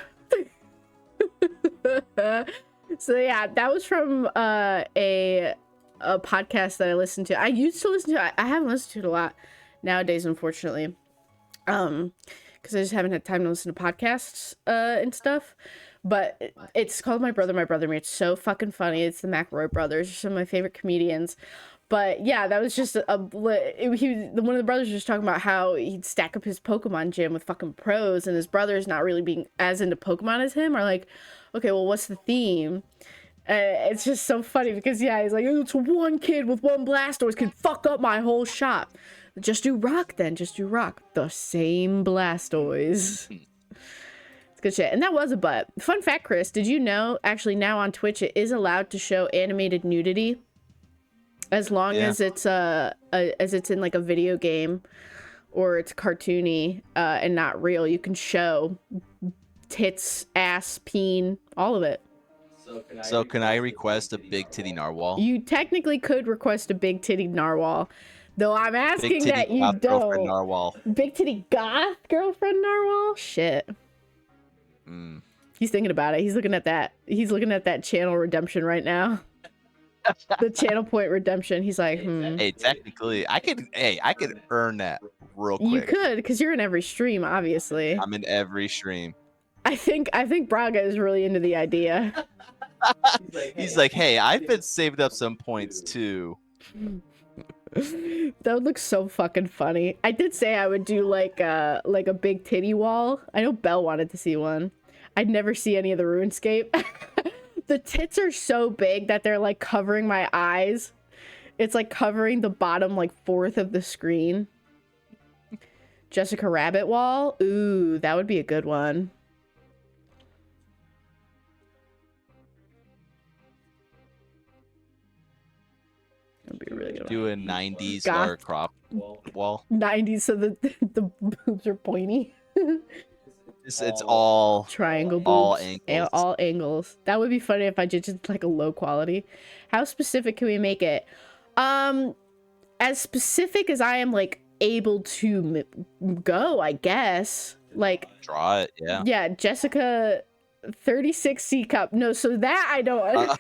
So yeah, that was from a podcast that I listened to. I used to listen to it. I haven't listened to it a lot nowadays, unfortunately. Because I just haven't had time to listen to podcasts and stuff. But it's called My Brother, Me. It's so fucking funny. It's the McElroy brothers. They're some of my favorite comedians. But yeah, that was just one of the brothers was just talking about how he'd stack up his Pokemon gym with fucking pros, and his brothers not really being as into Pokemon as him are like, okay, well, what's the theme? It's just so funny because yeah, he's like, it's one kid with one Blastoise can fuck up my whole shop. Just do rock then. Just do rock. The same Blastoise. It's Good shit. And that was a butt. Fun fact, Chris, did you know, actually now on Twitch, it is allowed to show animated nudity as long as it's in like a video game or it's cartoony and not real. You can show tits, ass, peen, all of it. So can I request a big titty narwhal? You technically could request a big titty narwhal, though I'm asking that you goth girlfriend don't. narwhal. Big titty goth girlfriend narwhal? Shit. He's thinking about it. He's looking at that. He's looking at that channel redemption right now. The channel point redemption. He's like, Hey, technically, I could earn that real quick. You could, because you're in every stream, obviously. I'm in every stream. I think Braga is really into the idea. He's like, hey, I've been saving up some points too. That would look so fucking funny. I did say I would do like a big titty wall. I know Belle wanted to see one. I'd never see any of the RuneScape. The tits are so big that they're like covering my eyes. It's like covering the bottom like fourth of the screen. Jessica Rabbit wall. Ooh, that would be a good one. That'd be a really good one. Do a 90s Goth. Lara Croft wall. 90s, so the boobs are pointy. It's all triangle boobs. All angles. That would be funny if I did just like a low quality. How specific can we make it? As specific as I am like able to go, I guess. Like draw it, yeah. Yeah, Jessica 36 C cup. No, so that I don't.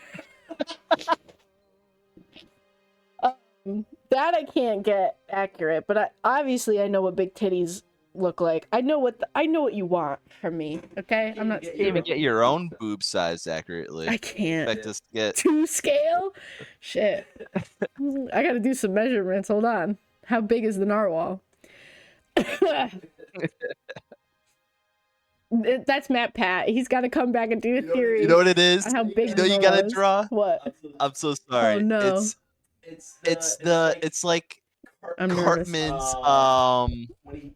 That I can't get accurate, but obviously I know what big titties look like. I know what you want from me. Okay, I'm not. You can't even get your own boob size accurately. I can't. Expect us to get to scale. Shit. I gotta do some measurements. Hold on. How big is the narwhal? That's Matt Pat. He's got to come back and do a theory. You know what it is? How big you know you gotta draw. What? I'm so sorry. Oh no. It's like Cartman's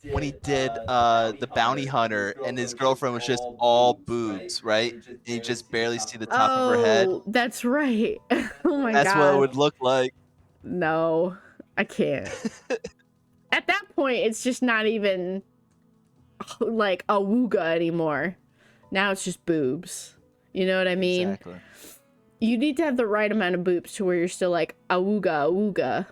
when he did the bounty hunter and his girlfriend was just all boobs, right? And you just barely see the top of her head. That's right. Oh my god. That's what it would look like. No, I can't. At that point, it's just not even like a wooga anymore. Now it's just boobs. You know what I mean? Exactly. You need to have the right amount of boobs to where you're still like awooga.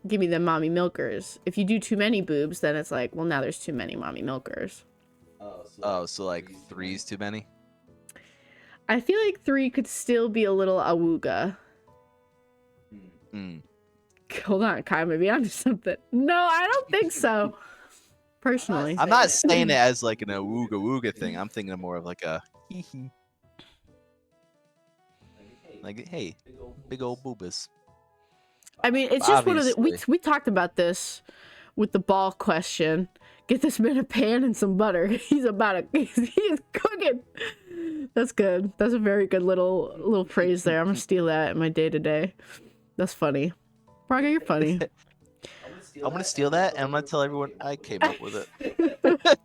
Give me the mommy milkers. If you do too many boobs, then it's like, well, now there's too many mommy milkers. Oh, so like 3's too many? I feel like 3 could still be a little awooga. Hold on, Kai, maybe onto something. No, I don't think so. Personally. I'm not saying it as like an awooga thing. I'm thinking more of like a hee hee. Like, hey, big old boobas. I mean, it's just one of the... We talked about this with the ball question. Get this man a pan and some butter. He's cooking. That's good. That's a very good little phrase there. I'm gonna steal that in my day-to-day. That's funny. Braga, you're funny. I'm gonna steal that and I'm gonna tell everyone I came up with it.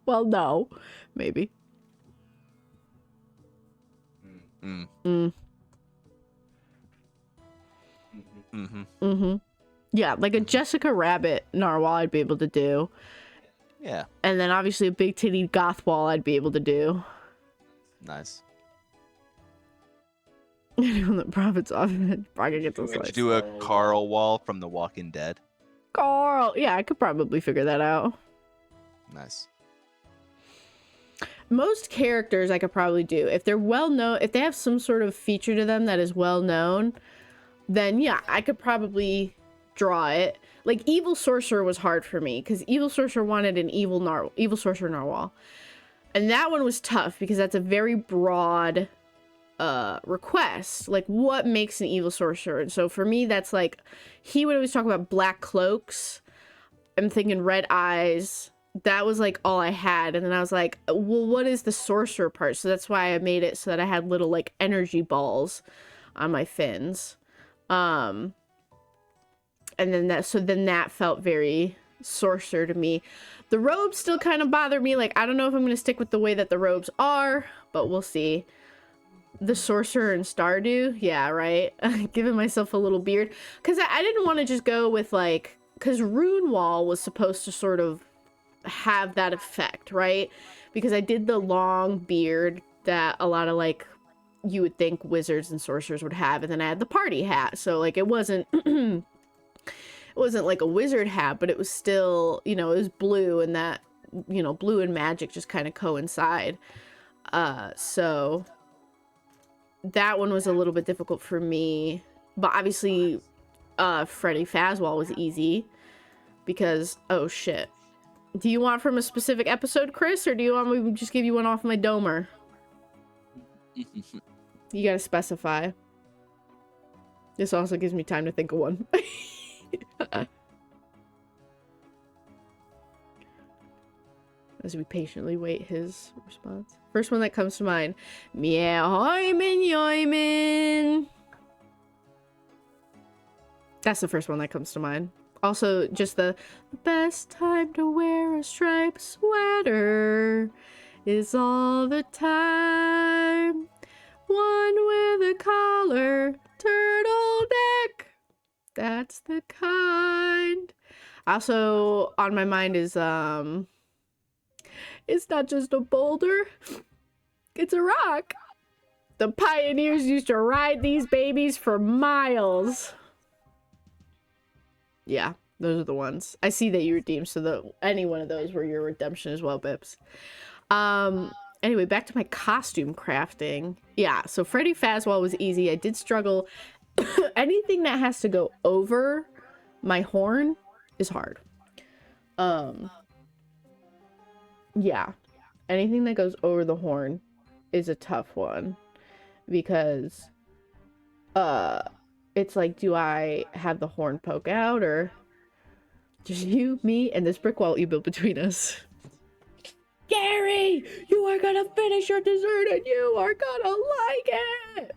Well, no. Maybe. Yeah, like a Jessica Rabbit narwhal I'd be able to do. Yeah. And then obviously a big titty goth wall I'd be able to do. Nice. Anyone that profits off of it, Braga gets a Could slice. you do a Carl wall from The Walking Dead? Carl! Yeah, I could probably figure that out. Nice. Most characters I could probably do. If they're well known, if they have some sort of feature to them that is well known, then yeah, I could probably draw it. Like Evil Sorcerer was hard for me because Evil Sorcerer wanted an Evil Sorcerer narwhal. And that one was tough because that's a very broad request. Like what makes an Evil Sorcerer? And so for me, that's like, he would always talk about black cloaks. I'm thinking red eyes. That was like all I had. And then I was like, well, what is the sorcerer part? So that's why I made it so that I had little like energy balls on my fins. And then that felt very sorcerer to me. The robes still kind of bother me. Like, I don't know if I'm going to stick with the way that the robes are, but we'll see. The sorcerer and Stardew, yeah, right. Giving myself a little beard, because I didn't want to just go with like, because Rune Wall was supposed to sort of have that effect, right? Because I did the long beard that a lot of like you would think wizards and sorcerers would have, and then I had the party hat, so like it wasn't it wasn't like a wizard hat, but it was still, you know, it was blue, and that, you know, blue and magic just kind of coincide. So that one was a little bit difficult for me, but obviously Freddy Fazwell was easy because, oh shit. Do you want from a specific episode, Chris, or do you want me to just give you one off my domer? You gotta specify. This also gives me time to think of one. As we patiently wait his response. First one that comes to mind. Meow hoimin yoimin. That's the first one that comes to mind. Also, just the best time to wear a striped sweater is all the time. One with a collar, turtleneck. That's the kind. Also, on my mind is, it's not just a boulder, it's a rock. The pioneers used to ride these babies for miles. Yeah, those are the ones. I see that you redeemed, so any one of those were your redemption as well, Bips. Anyway, back to my costume crafting. Yeah, so Freddy Fazwell was easy. I did struggle. Anything that has to go over my horn is hard. Yeah, anything that goes over the horn is a tough one, because it's like, do I have the horn poke out, or just you, me, and this brick wall you built between us? Gary, you are gonna finish your dessert and you are gonna like it.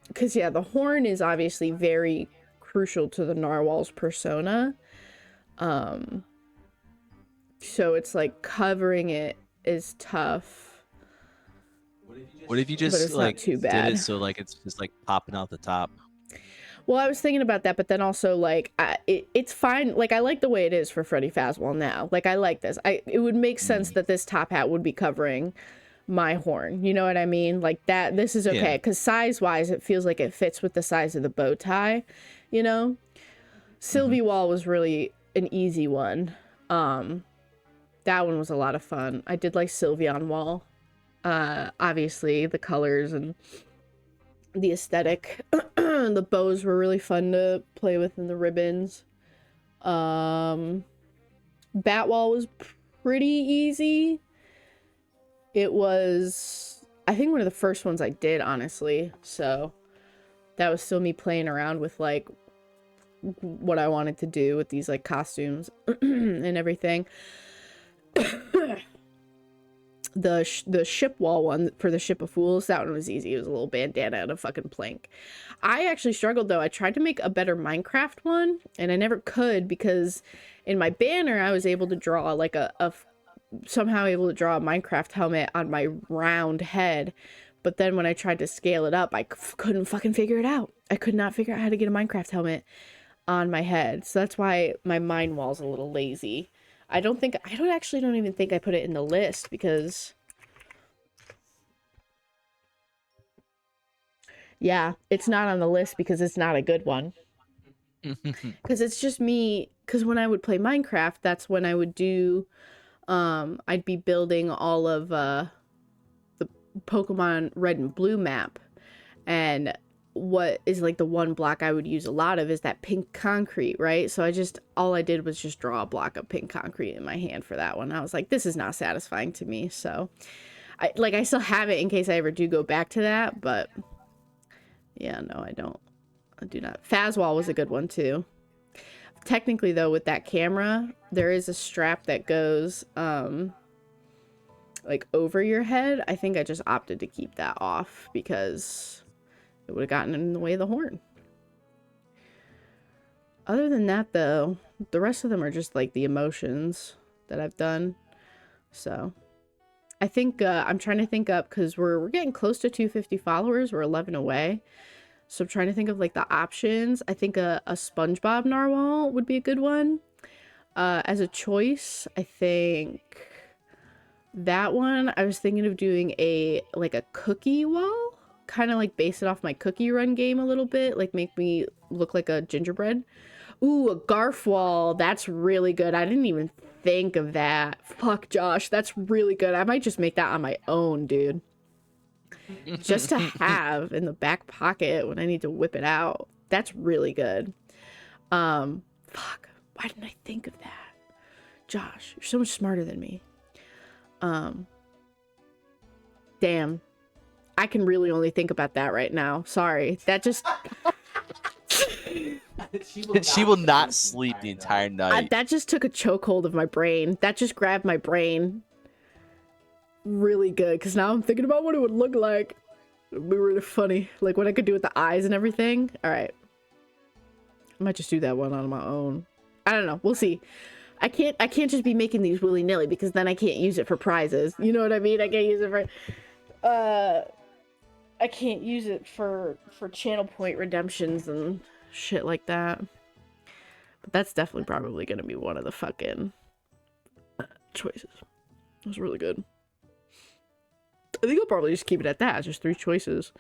Because yeah, the horn is obviously very crucial to the narwhal's persona. So it's like covering it is tough. What if you just it's not like too did bad. it so like it's just like popping out the top? Well, I was thinking about that, but then also like it's fine. Like I like the way it is for Freddy Fazwell now. Like I like this. It would make sense that this top hat would be covering my horn. You know what I mean? Like that. This is okay, because size wise, it feels like it fits with the size of the bow tie. You know, Sylvie Wall was really an easy one. That one was a lot of fun. I did like Sylveon Wall. Obviously the colors and the aesthetic. The bows were really fun to play with, and the ribbons. Batwall was pretty easy. It was, I think, one of the first ones I did, honestly. So that was still me playing around with like what I wanted to do with these like costumes and everything. The ship wall one for the Ship of Fools, that one was easy. It was a little bandana and a fucking plank. I actually struggled though. I tried to make a better Minecraft one and I never could, because in my banner I was able to draw like somehow able to draw a Minecraft helmet on my round head, but then when I tried to scale it up I couldn't fucking figure it out. I could not figure out how to get a Minecraft helmet on my head. So that's why my mine wall's a little lazy. I don't even think I put it in the list, because yeah, it's not on the list because it's not a good one. Because it's just me, because when I would play Minecraft, that's when I would do, I'd be building all of the Pokemon Red and Blue map, and what is like the one block I would use a lot of is that pink concrete, right? So all I did was just draw a block of pink concrete in my hand for that one. I was like, this is not satisfying to me. So I still have it in case I ever do go back to that, but yeah, no, I do not. Fazwall was a good one too. Technically though, with that camera, there is a strap that goes like over your head. I think I just opted to keep that off because it would have gotten in the way of the horn. Other than that, though, the rest of them are just like the emotions that I've done. So I think I'm trying to think up because we're getting close to 250 followers. We're 11 away. So I'm trying to think of like the options. I think a SpongeBob narwhal would be a good one. As a choice, I think that one. I was thinking of doing a cookie wall, kind of like base it off my cookie run game a little bit, like make me look like a gingerbread. Ooh, a Garf wall. That's really good. I didn't even think of that. Fuck, Josh. That's really good. I might just make that on my own, dude. Just to have in the back pocket when I need to whip it out. That's really good. Fuck. Why didn't I think of that? Josh, you're so much smarter than me. Damn. I can really only think about that right now. Sorry. That just... She will not sleep the entire night. that just took a chokehold of my brain. That just grabbed my brain. Really good, because now I'm thinking about what it would look like. It would be really funny. Like what I could do with the eyes and everything. Alright. I might just do that one on my own. I don't know. We'll see. I can't just be making these willy-nilly because then I can't use it for prizes. You know what I mean? I can't use it for... I can't use it for channel point redemptions and shit like that. But that's definitely probably gonna be one of the fucking choices. That was really good. I think I'll probably just keep it at that. Just 3 choices.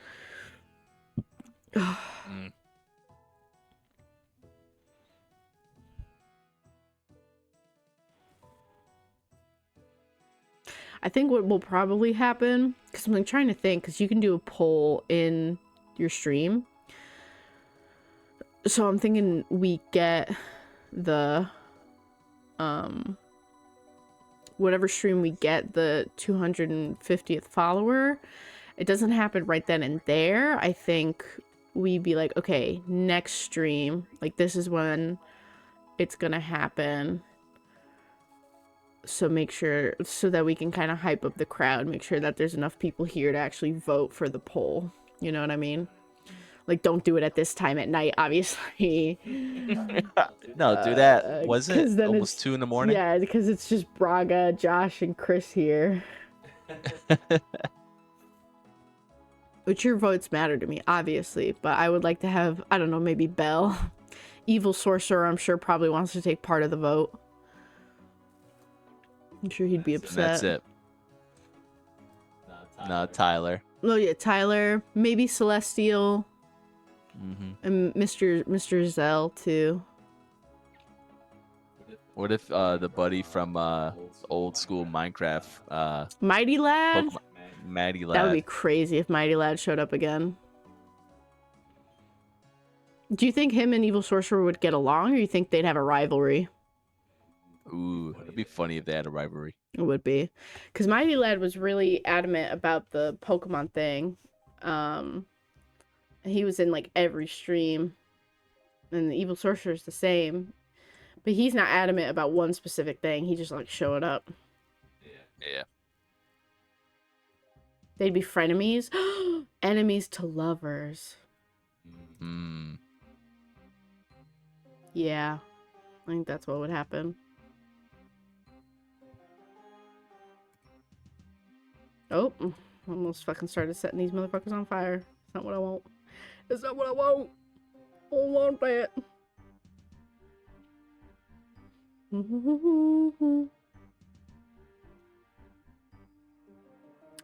I think what will probably happen, because I'm like trying to think, because you can do a poll in your stream. So I'm thinking we get the whatever stream we get the 250th follower. It doesn't happen right then and there. I think we'd be like, okay, next stream, like this is when it's gonna happen. So make sure, so that we can kind of hype up the crowd, make sure that there's enough people here to actually vote for the poll. You know what I mean? Like, don't do it at this time at night, obviously. No, do that. Was it almost 2 in the morning? Yeah, because it's just Braga, Josh, and Chris here. Which your votes matter to me, obviously. But I would like to have, I don't know, maybe Belle. Evil Sorcerer, I'm sure, probably wants to take part of the vote. I'm sure he'd be upset. That's it. No, Tyler. Oh yeah, Tyler. Maybe Celestial. And Mr. Zell too. What if the buddy from old school Minecraft, Mighty Lad? Mighty Lad? That would be crazy if Mighty Lad showed up again. Do you think him and Evil Sorcerer would get along, or you think they'd have a rivalry? Ooh, it'd be funny if they had a rivalry. It would be. Because Mighty Lad was really adamant about the Pokemon thing. He was in, like, every stream. And the Evil Sorcerer's the same. But he's not adamant about one specific thing. He just, like, showing up. Yeah. They'd be frenemies. Enemies to lovers. Yeah. I think that's what would happen. Oh, almost fucking started setting these motherfuckers on fire. It's not what I want. It's not what I want. I don't want that.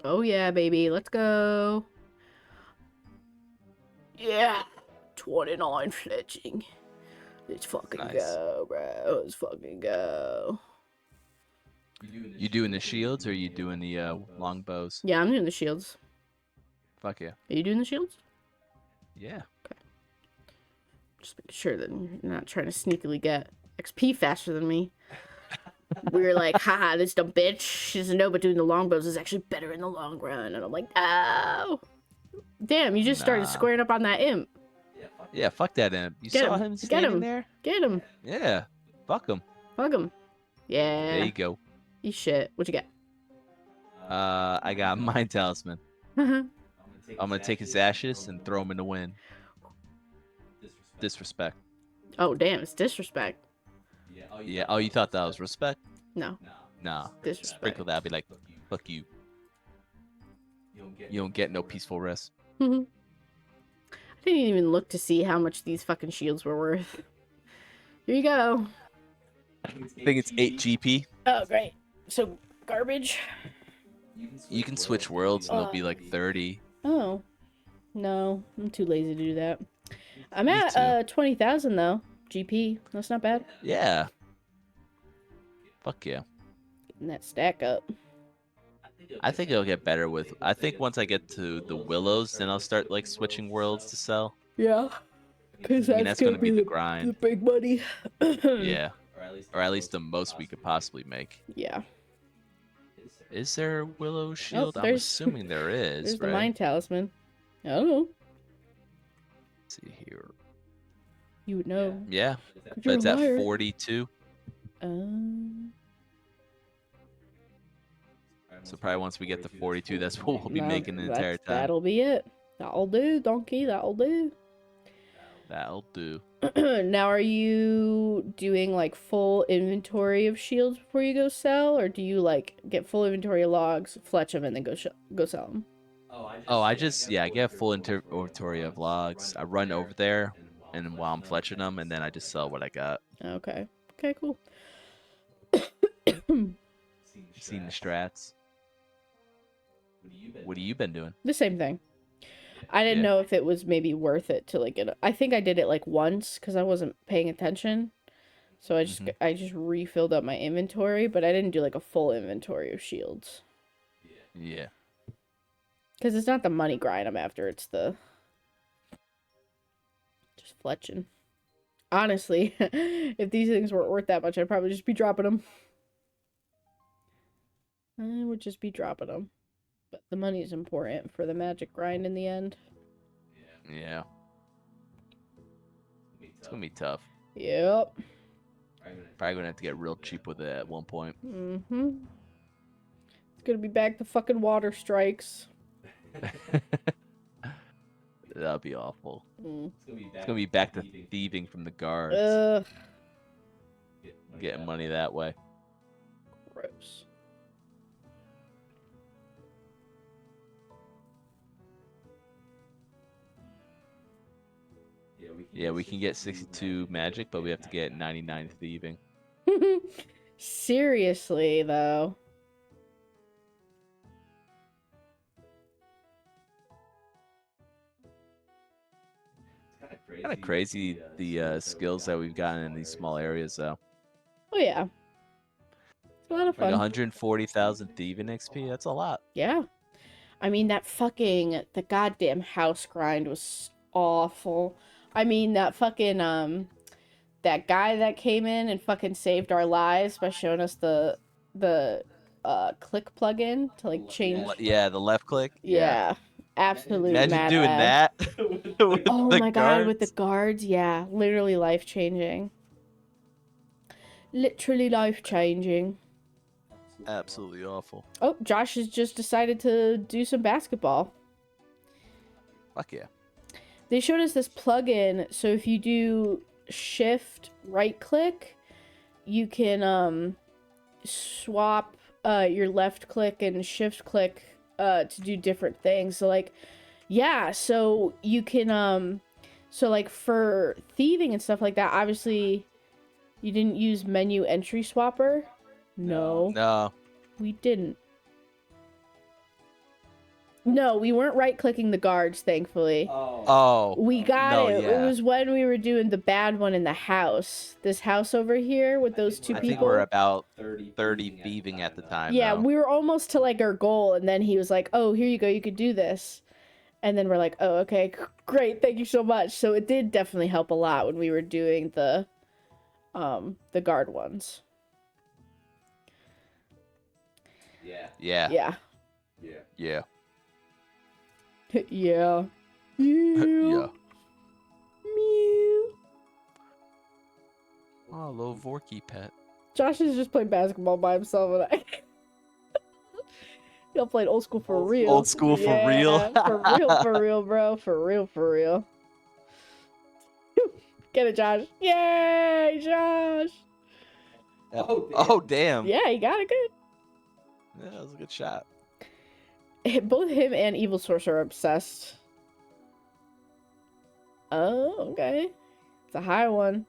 Oh yeah, baby. Let's go. Yeah. 29 fletching. Let's fucking go, bro. Let's fucking go. You doing the shields or are you doing the long bows? Yeah, I'm doing the shields. Fuck yeah. Are you doing the shields? Yeah. Okay. Just making sure that you're not trying to sneakily get XP faster than me. We were like, haha, this dumb bitch. She doesn't know, but doing the longbows is actually better in the long run. And I'm like, oh. Damn, you just started squaring up on that imp. Yeah, fuck that imp. You saw him standing there? Get him. Yeah. Fuck him. Fuck him. Yeah. There you go. You shit. What you get? I got Mind Talisman. I'm I'm gonna take his ashes and throw him in the wind. Disrespect. Oh, damn, it's disrespect. Yeah. Oh, you thought that was respect? No, Nah. disrespect. Sprinkle that. Be like, fuck you. You don't get no peaceful rest. I didn't even look to see how much these fucking shields were worth. Here you go. I think it's 8 GP. Oh, great. So, garbage? You can switch worlds and they'll be like 30. Oh. No, I'm too lazy to do that. I'm Me at too. 20,000 though. GP. That's not bad. Yeah. Fuck yeah. Getting that stack up. I think it'll get better with. I think once I get to the Willows, then I'll start like switching worlds to sell. Yeah. Because I mean, that's gonna be the grind. big money. Yeah. Or at least the most we could possibly make. Yeah. Is there a Willow shield? I'm there's- assuming there is, There's the right? Mind Talisman. I don't know. Let's see here. You would know. Yeah. 'Cause But you're it's a at liar. 42. So probably once we get to 42, that's what we'll be making the entire time. That'll be it. That'll do, donkey. That'll do. That'll do. Now, are you doing like full inventory of shields before you go sell, or do you like get full inventory of logs, fletch them, and then go sell them? Oh, I get a full inventory of logs. I run over there, and while I'm fletching them, and then I just sell what I got. Okay. Okay. Cool. Seen the strats. What have you been doing? The same thing. I didn't Yeah. know if it was maybe worth it to like get. I think I did it like once because I wasn't paying attention, so I just refilled up my inventory, but I didn't do like a full inventory of shields Yeah. because it's not the money grind I'm after. It's the just fletching. Honestly, if these things weren't worth that much, I'd probably just be dropping them. I would just be dropping them. But the money is important for the magic grind in the end. Yeah. It's gonna be tough. Yep. Probably gonna have to get real cheap with it at one point. Mm-hmm. It's gonna be back to fucking water strikes. That'll be awful. Mm. It's gonna be back to thieving from the guards. Ugh. Getting money that way. Gross. Yeah, we can get 62 magic, but we have to get 99 thieving. Seriously, though. Kind of crazy the skills that we've gotten in these small areas, though. Oh, yeah. It's a lot of Like fun. 140,000 thieving XP. That's a lot. Yeah. I mean, the goddamn house grind was awful. I mean, that fucking, that guy that came in and fucking saved our lives by showing us the click plugin to, like, change. Yeah, the left click. Yeah. Absolute Imagine doing mad that. with Oh the my god, with the guards. guards, yeah. Literally life-changing. Literally life-changing. Absolutely awful. Oh, Josh has just decided to do some basketball. Fuck yeah. They showed us this plugin, so if you do shift right-click, you can swap your left click and shift click to do different things. So like, yeah, so you can so like for thieving and stuff like that, obviously you didn't use menu entry swapper. No, we didn't. No, we weren't right clicking the guards, thankfully. Oh. We got no, it. Yeah. It was when we were doing the bad one in the house. This house over here with those two I people. think we're about 30 thieving at the time. Yeah, though. we were almost to like our goal, and then he was like, "Oh, here you go. You could do this." And then we're like, "Oh, okay, great. Thank you so much." So it did definitely help a lot when we were doing the guard ones. Yeah. Yeah. Yeah. yeah. Yeah. Meow. Meow. Oh, little Vorky pet. Josh is just playing basketball by himself, and I. Y'all played old school for real. Old school for real. Yeah, for real, bro. For real. Get it, Josh. Yay, Josh. Oh damn. Yeah, he got it good. Yeah, that was a good shot. Both him and Evil Sorcerer are obsessed. Oh, okay. It's a high one.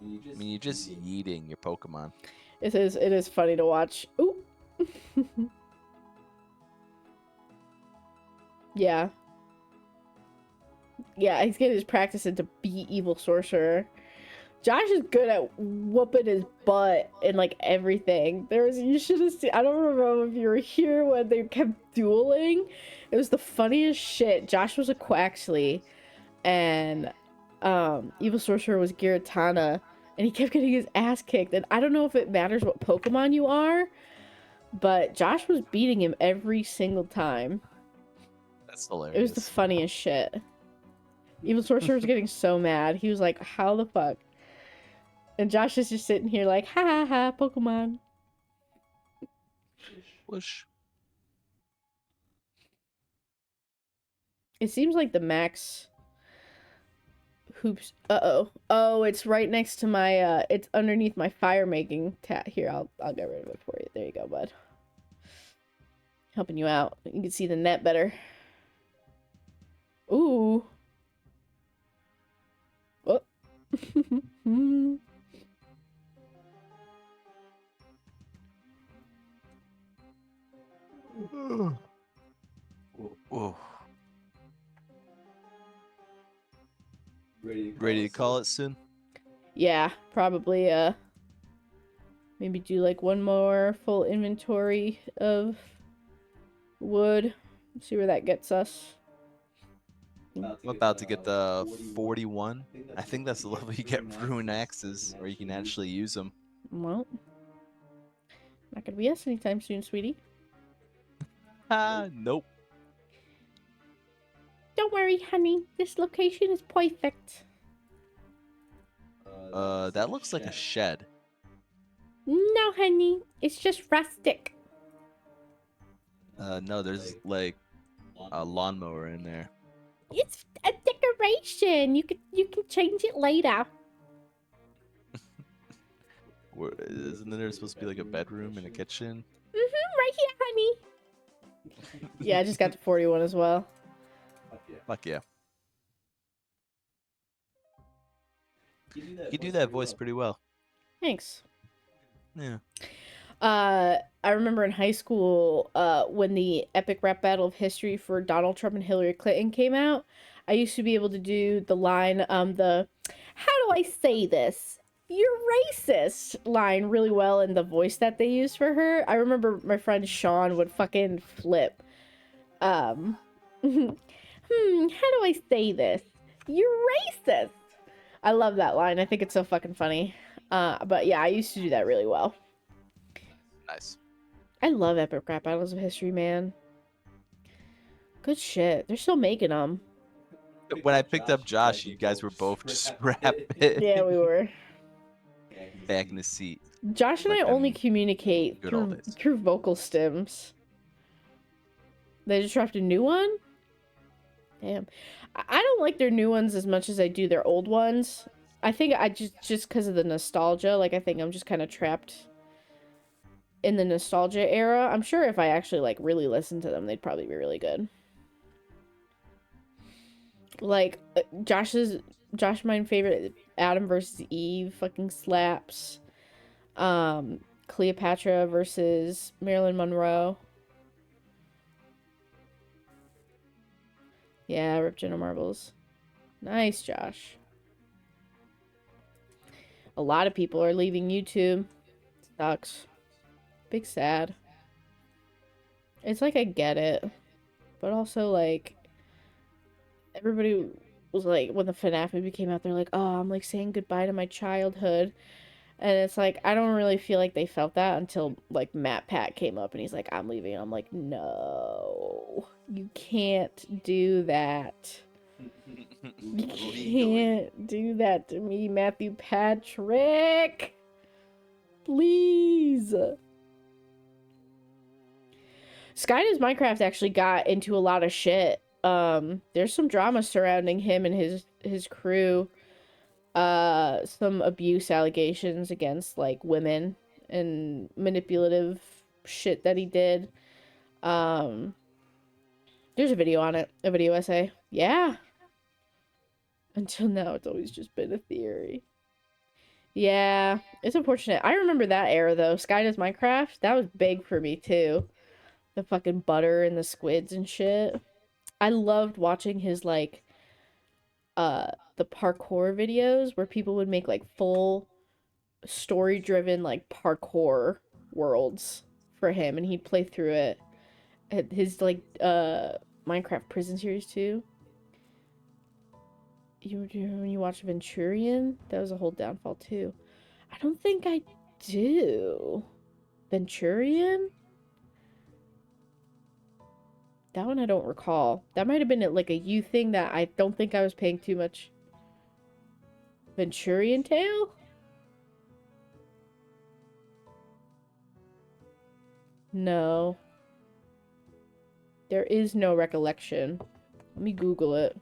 I mean, you're just yeeting your Pokemon. It is funny to watch. Ooh. Yeah. Yeah, he's getting his practice in to beat Evil Sorcerer. Josh is good at whooping his butt and like everything. You should have seen. I don't remember if you were here when they kept dueling. It was the funniest shit. Josh was a Quaxley, and Evil Sorcerer was Giratina, and he kept getting his ass kicked. And I don't know if it matters what Pokemon you are, but Josh was beating him every single time. That's hilarious. It was the funniest shit. Evil Sorcerer was getting so mad. He was like, "How the fuck?" And Josh is just sitting here like, "Ha ha ha, Pokemon." Whoosh. It seems like the max hoops. Oh, it's right next to my. It's underneath my fire making tat. Here, I'll get rid of it for you. There you go, bud. Helping you out. You can see the net better. Ooh. Oh. Whoa. Ready to call it soon? Yeah, probably maybe do like one more full inventory of wood. See where that gets us. I'm about to get the 41. I think that's the level you get Ruin Axes, or you can actually use them. Well, not gonna be us anytime soon, sweetie. Nope. Don't worry, honey. This location is perfect. That looks like a shed. No, honey. It's just rustic. No, there's like a lawnmower in there. It's a decoration. You can change it later. Isn't there supposed to be like a bedroom and a kitchen? Right here, honey. Yeah, I just got to 41 as well. Fuck yeah. You do that voice pretty well. Thanks. Yeah. I remember in high school, when the epic rap battle of history for Donald Trump and Hillary Clinton came out, I used to be able to do the line, how do I say this? You're racist line really well in the voice that they used for her. I remember my friend Sean would fucking flip. How do I say this? You're racist. I love that line. I think it's so fucking funny. But yeah, I used to do that really well. Nice. I love epic rap battles of history, man. Good shit. They're still making them. When I picked up Josh, you guys were both just rapping. Yeah, we were. Back in the seat. Josh and Like I only them communicate good old days. through vocal stems. They just dropped a new one? Damn. I don't like their new ones as much as I do their old ones. I think I just because of the nostalgia, like I think I'm just kind of trapped in the nostalgia era. I'm sure if I actually like really listened to them, they'd probably be really good. Like Josh my favorite Adam versus Eve fucking slaps. Cleopatra versus Marilyn Monroe. Yeah, Rip Jenna Marbles. Nice, Josh. A lot of people are leaving YouTube. Sucks. Big sad. It's like I get it. But also like everybody was like when the FNAF movie came out, they're like, oh, I'm like saying goodbye to my childhood. And it's like I don't really feel like they felt that until like Matt Pat came up and he's like, I'm leaving. I'm like, no. You can't do that. You can't do that to me, Matthew Patrick. Please. Skydoes Minecraft actually got into a lot of shit. There's some drama surrounding him and his crew. Some abuse allegations against like women and manipulative shit that he did. There's a video on it, a video essay. Yeah. Until now, it's always just been a theory. Yeah, it's unfortunate. I remember that era though. Skydoes Minecraft, that was big for me too. The fucking butter and the squids and shit. I loved watching his like the parkour videos where people would make like full story driven like parkour worlds for him and he'd play through it. His like Minecraft prison series too. When you watch Venturian, that was a whole downfall too. I don't think I do. Venturian? That one I don't recall. That might have been like a you thing that I don't think I was paying too much. Venturian Tale? No. There is no recollection. Let me Google it.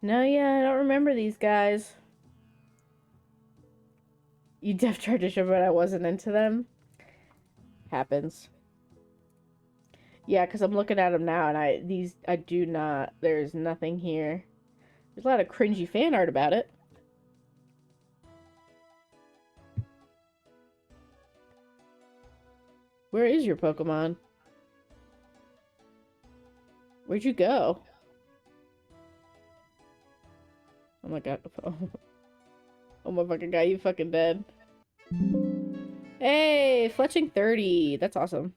No, yeah, I don't remember these guys. You def tried to show, but I wasn't into them. Happens. Yeah, because I'm looking at them now, and I do not. There's nothing here. There's a lot of cringy fan art about it. Where is your Pokemon? Where'd you go? Oh my god. Oh my fucking god, you fucking dead. Hey, Fletching 30. That's awesome.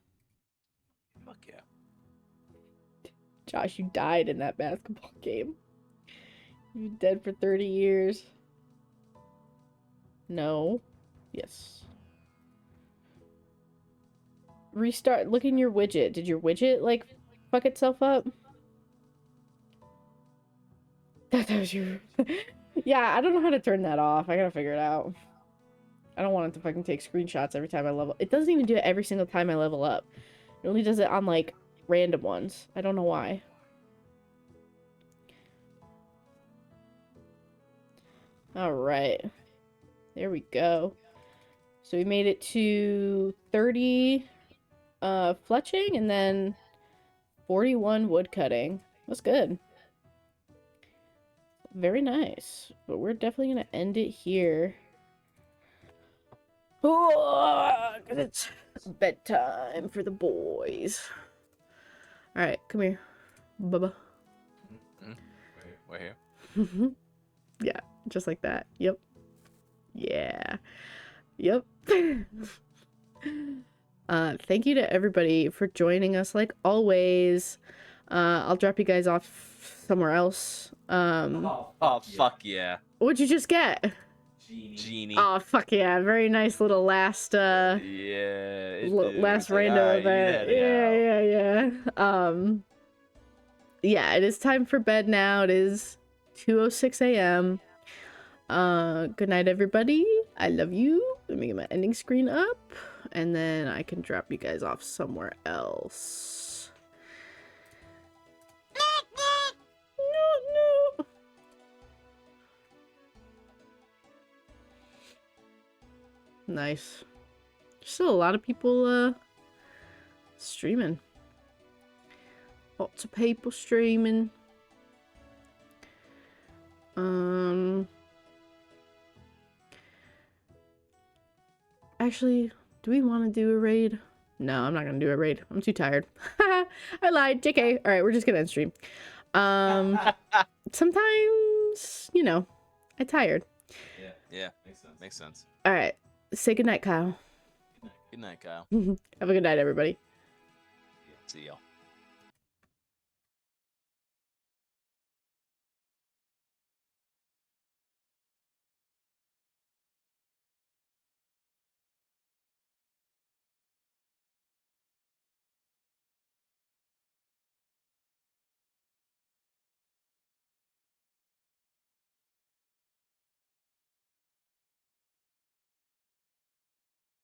Fuck yeah. Josh, you died in that basketball game. You've been dead for 30 years. No. Yes. Restart. Look in your widget. Did your widget, like, fuck itself up? That was your... Yeah, I don't know how to turn that off. I gotta figure it out. I don't want it to fucking take screenshots every time I level. It doesn't even do it every single time I level up. It only does it on, like, random ones. I don't know why. Alright. There we go. So we made it to 30 fletching and then 41 woodcutting. That's good. Very nice. But we're definitely going to end it here. Oh, 'cause it's bedtime for the boys. Alright, come here. Bubba. We're here. Yeah, just like that. Yep. Yeah. Yep. Thank you to everybody for joining us like always. I'll drop you guys off somewhere else. Oh fuck yeah. What'd you just get? Genie. Oh fuck yeah. Very nice little last Yeah. last rando event. Yeah. Yeah, it is time for bed now. It is 2:06 a.m. Good night everybody. I love you. Let me get my ending screen up and then I can drop you guys off somewhere else. No. Nice. There's still a lot of people streaming. Lots of people streaming. Actually, do we want to do a raid? No, I'm not gonna do a raid. I'm too tired. I lied. JK. All right, we're just gonna end stream. Sometimes, you know, I'm tired. Yeah. Makes sense. All right. Say goodnight, Kyle. Good night, Kyle. Have a good night, everybody. See y'all.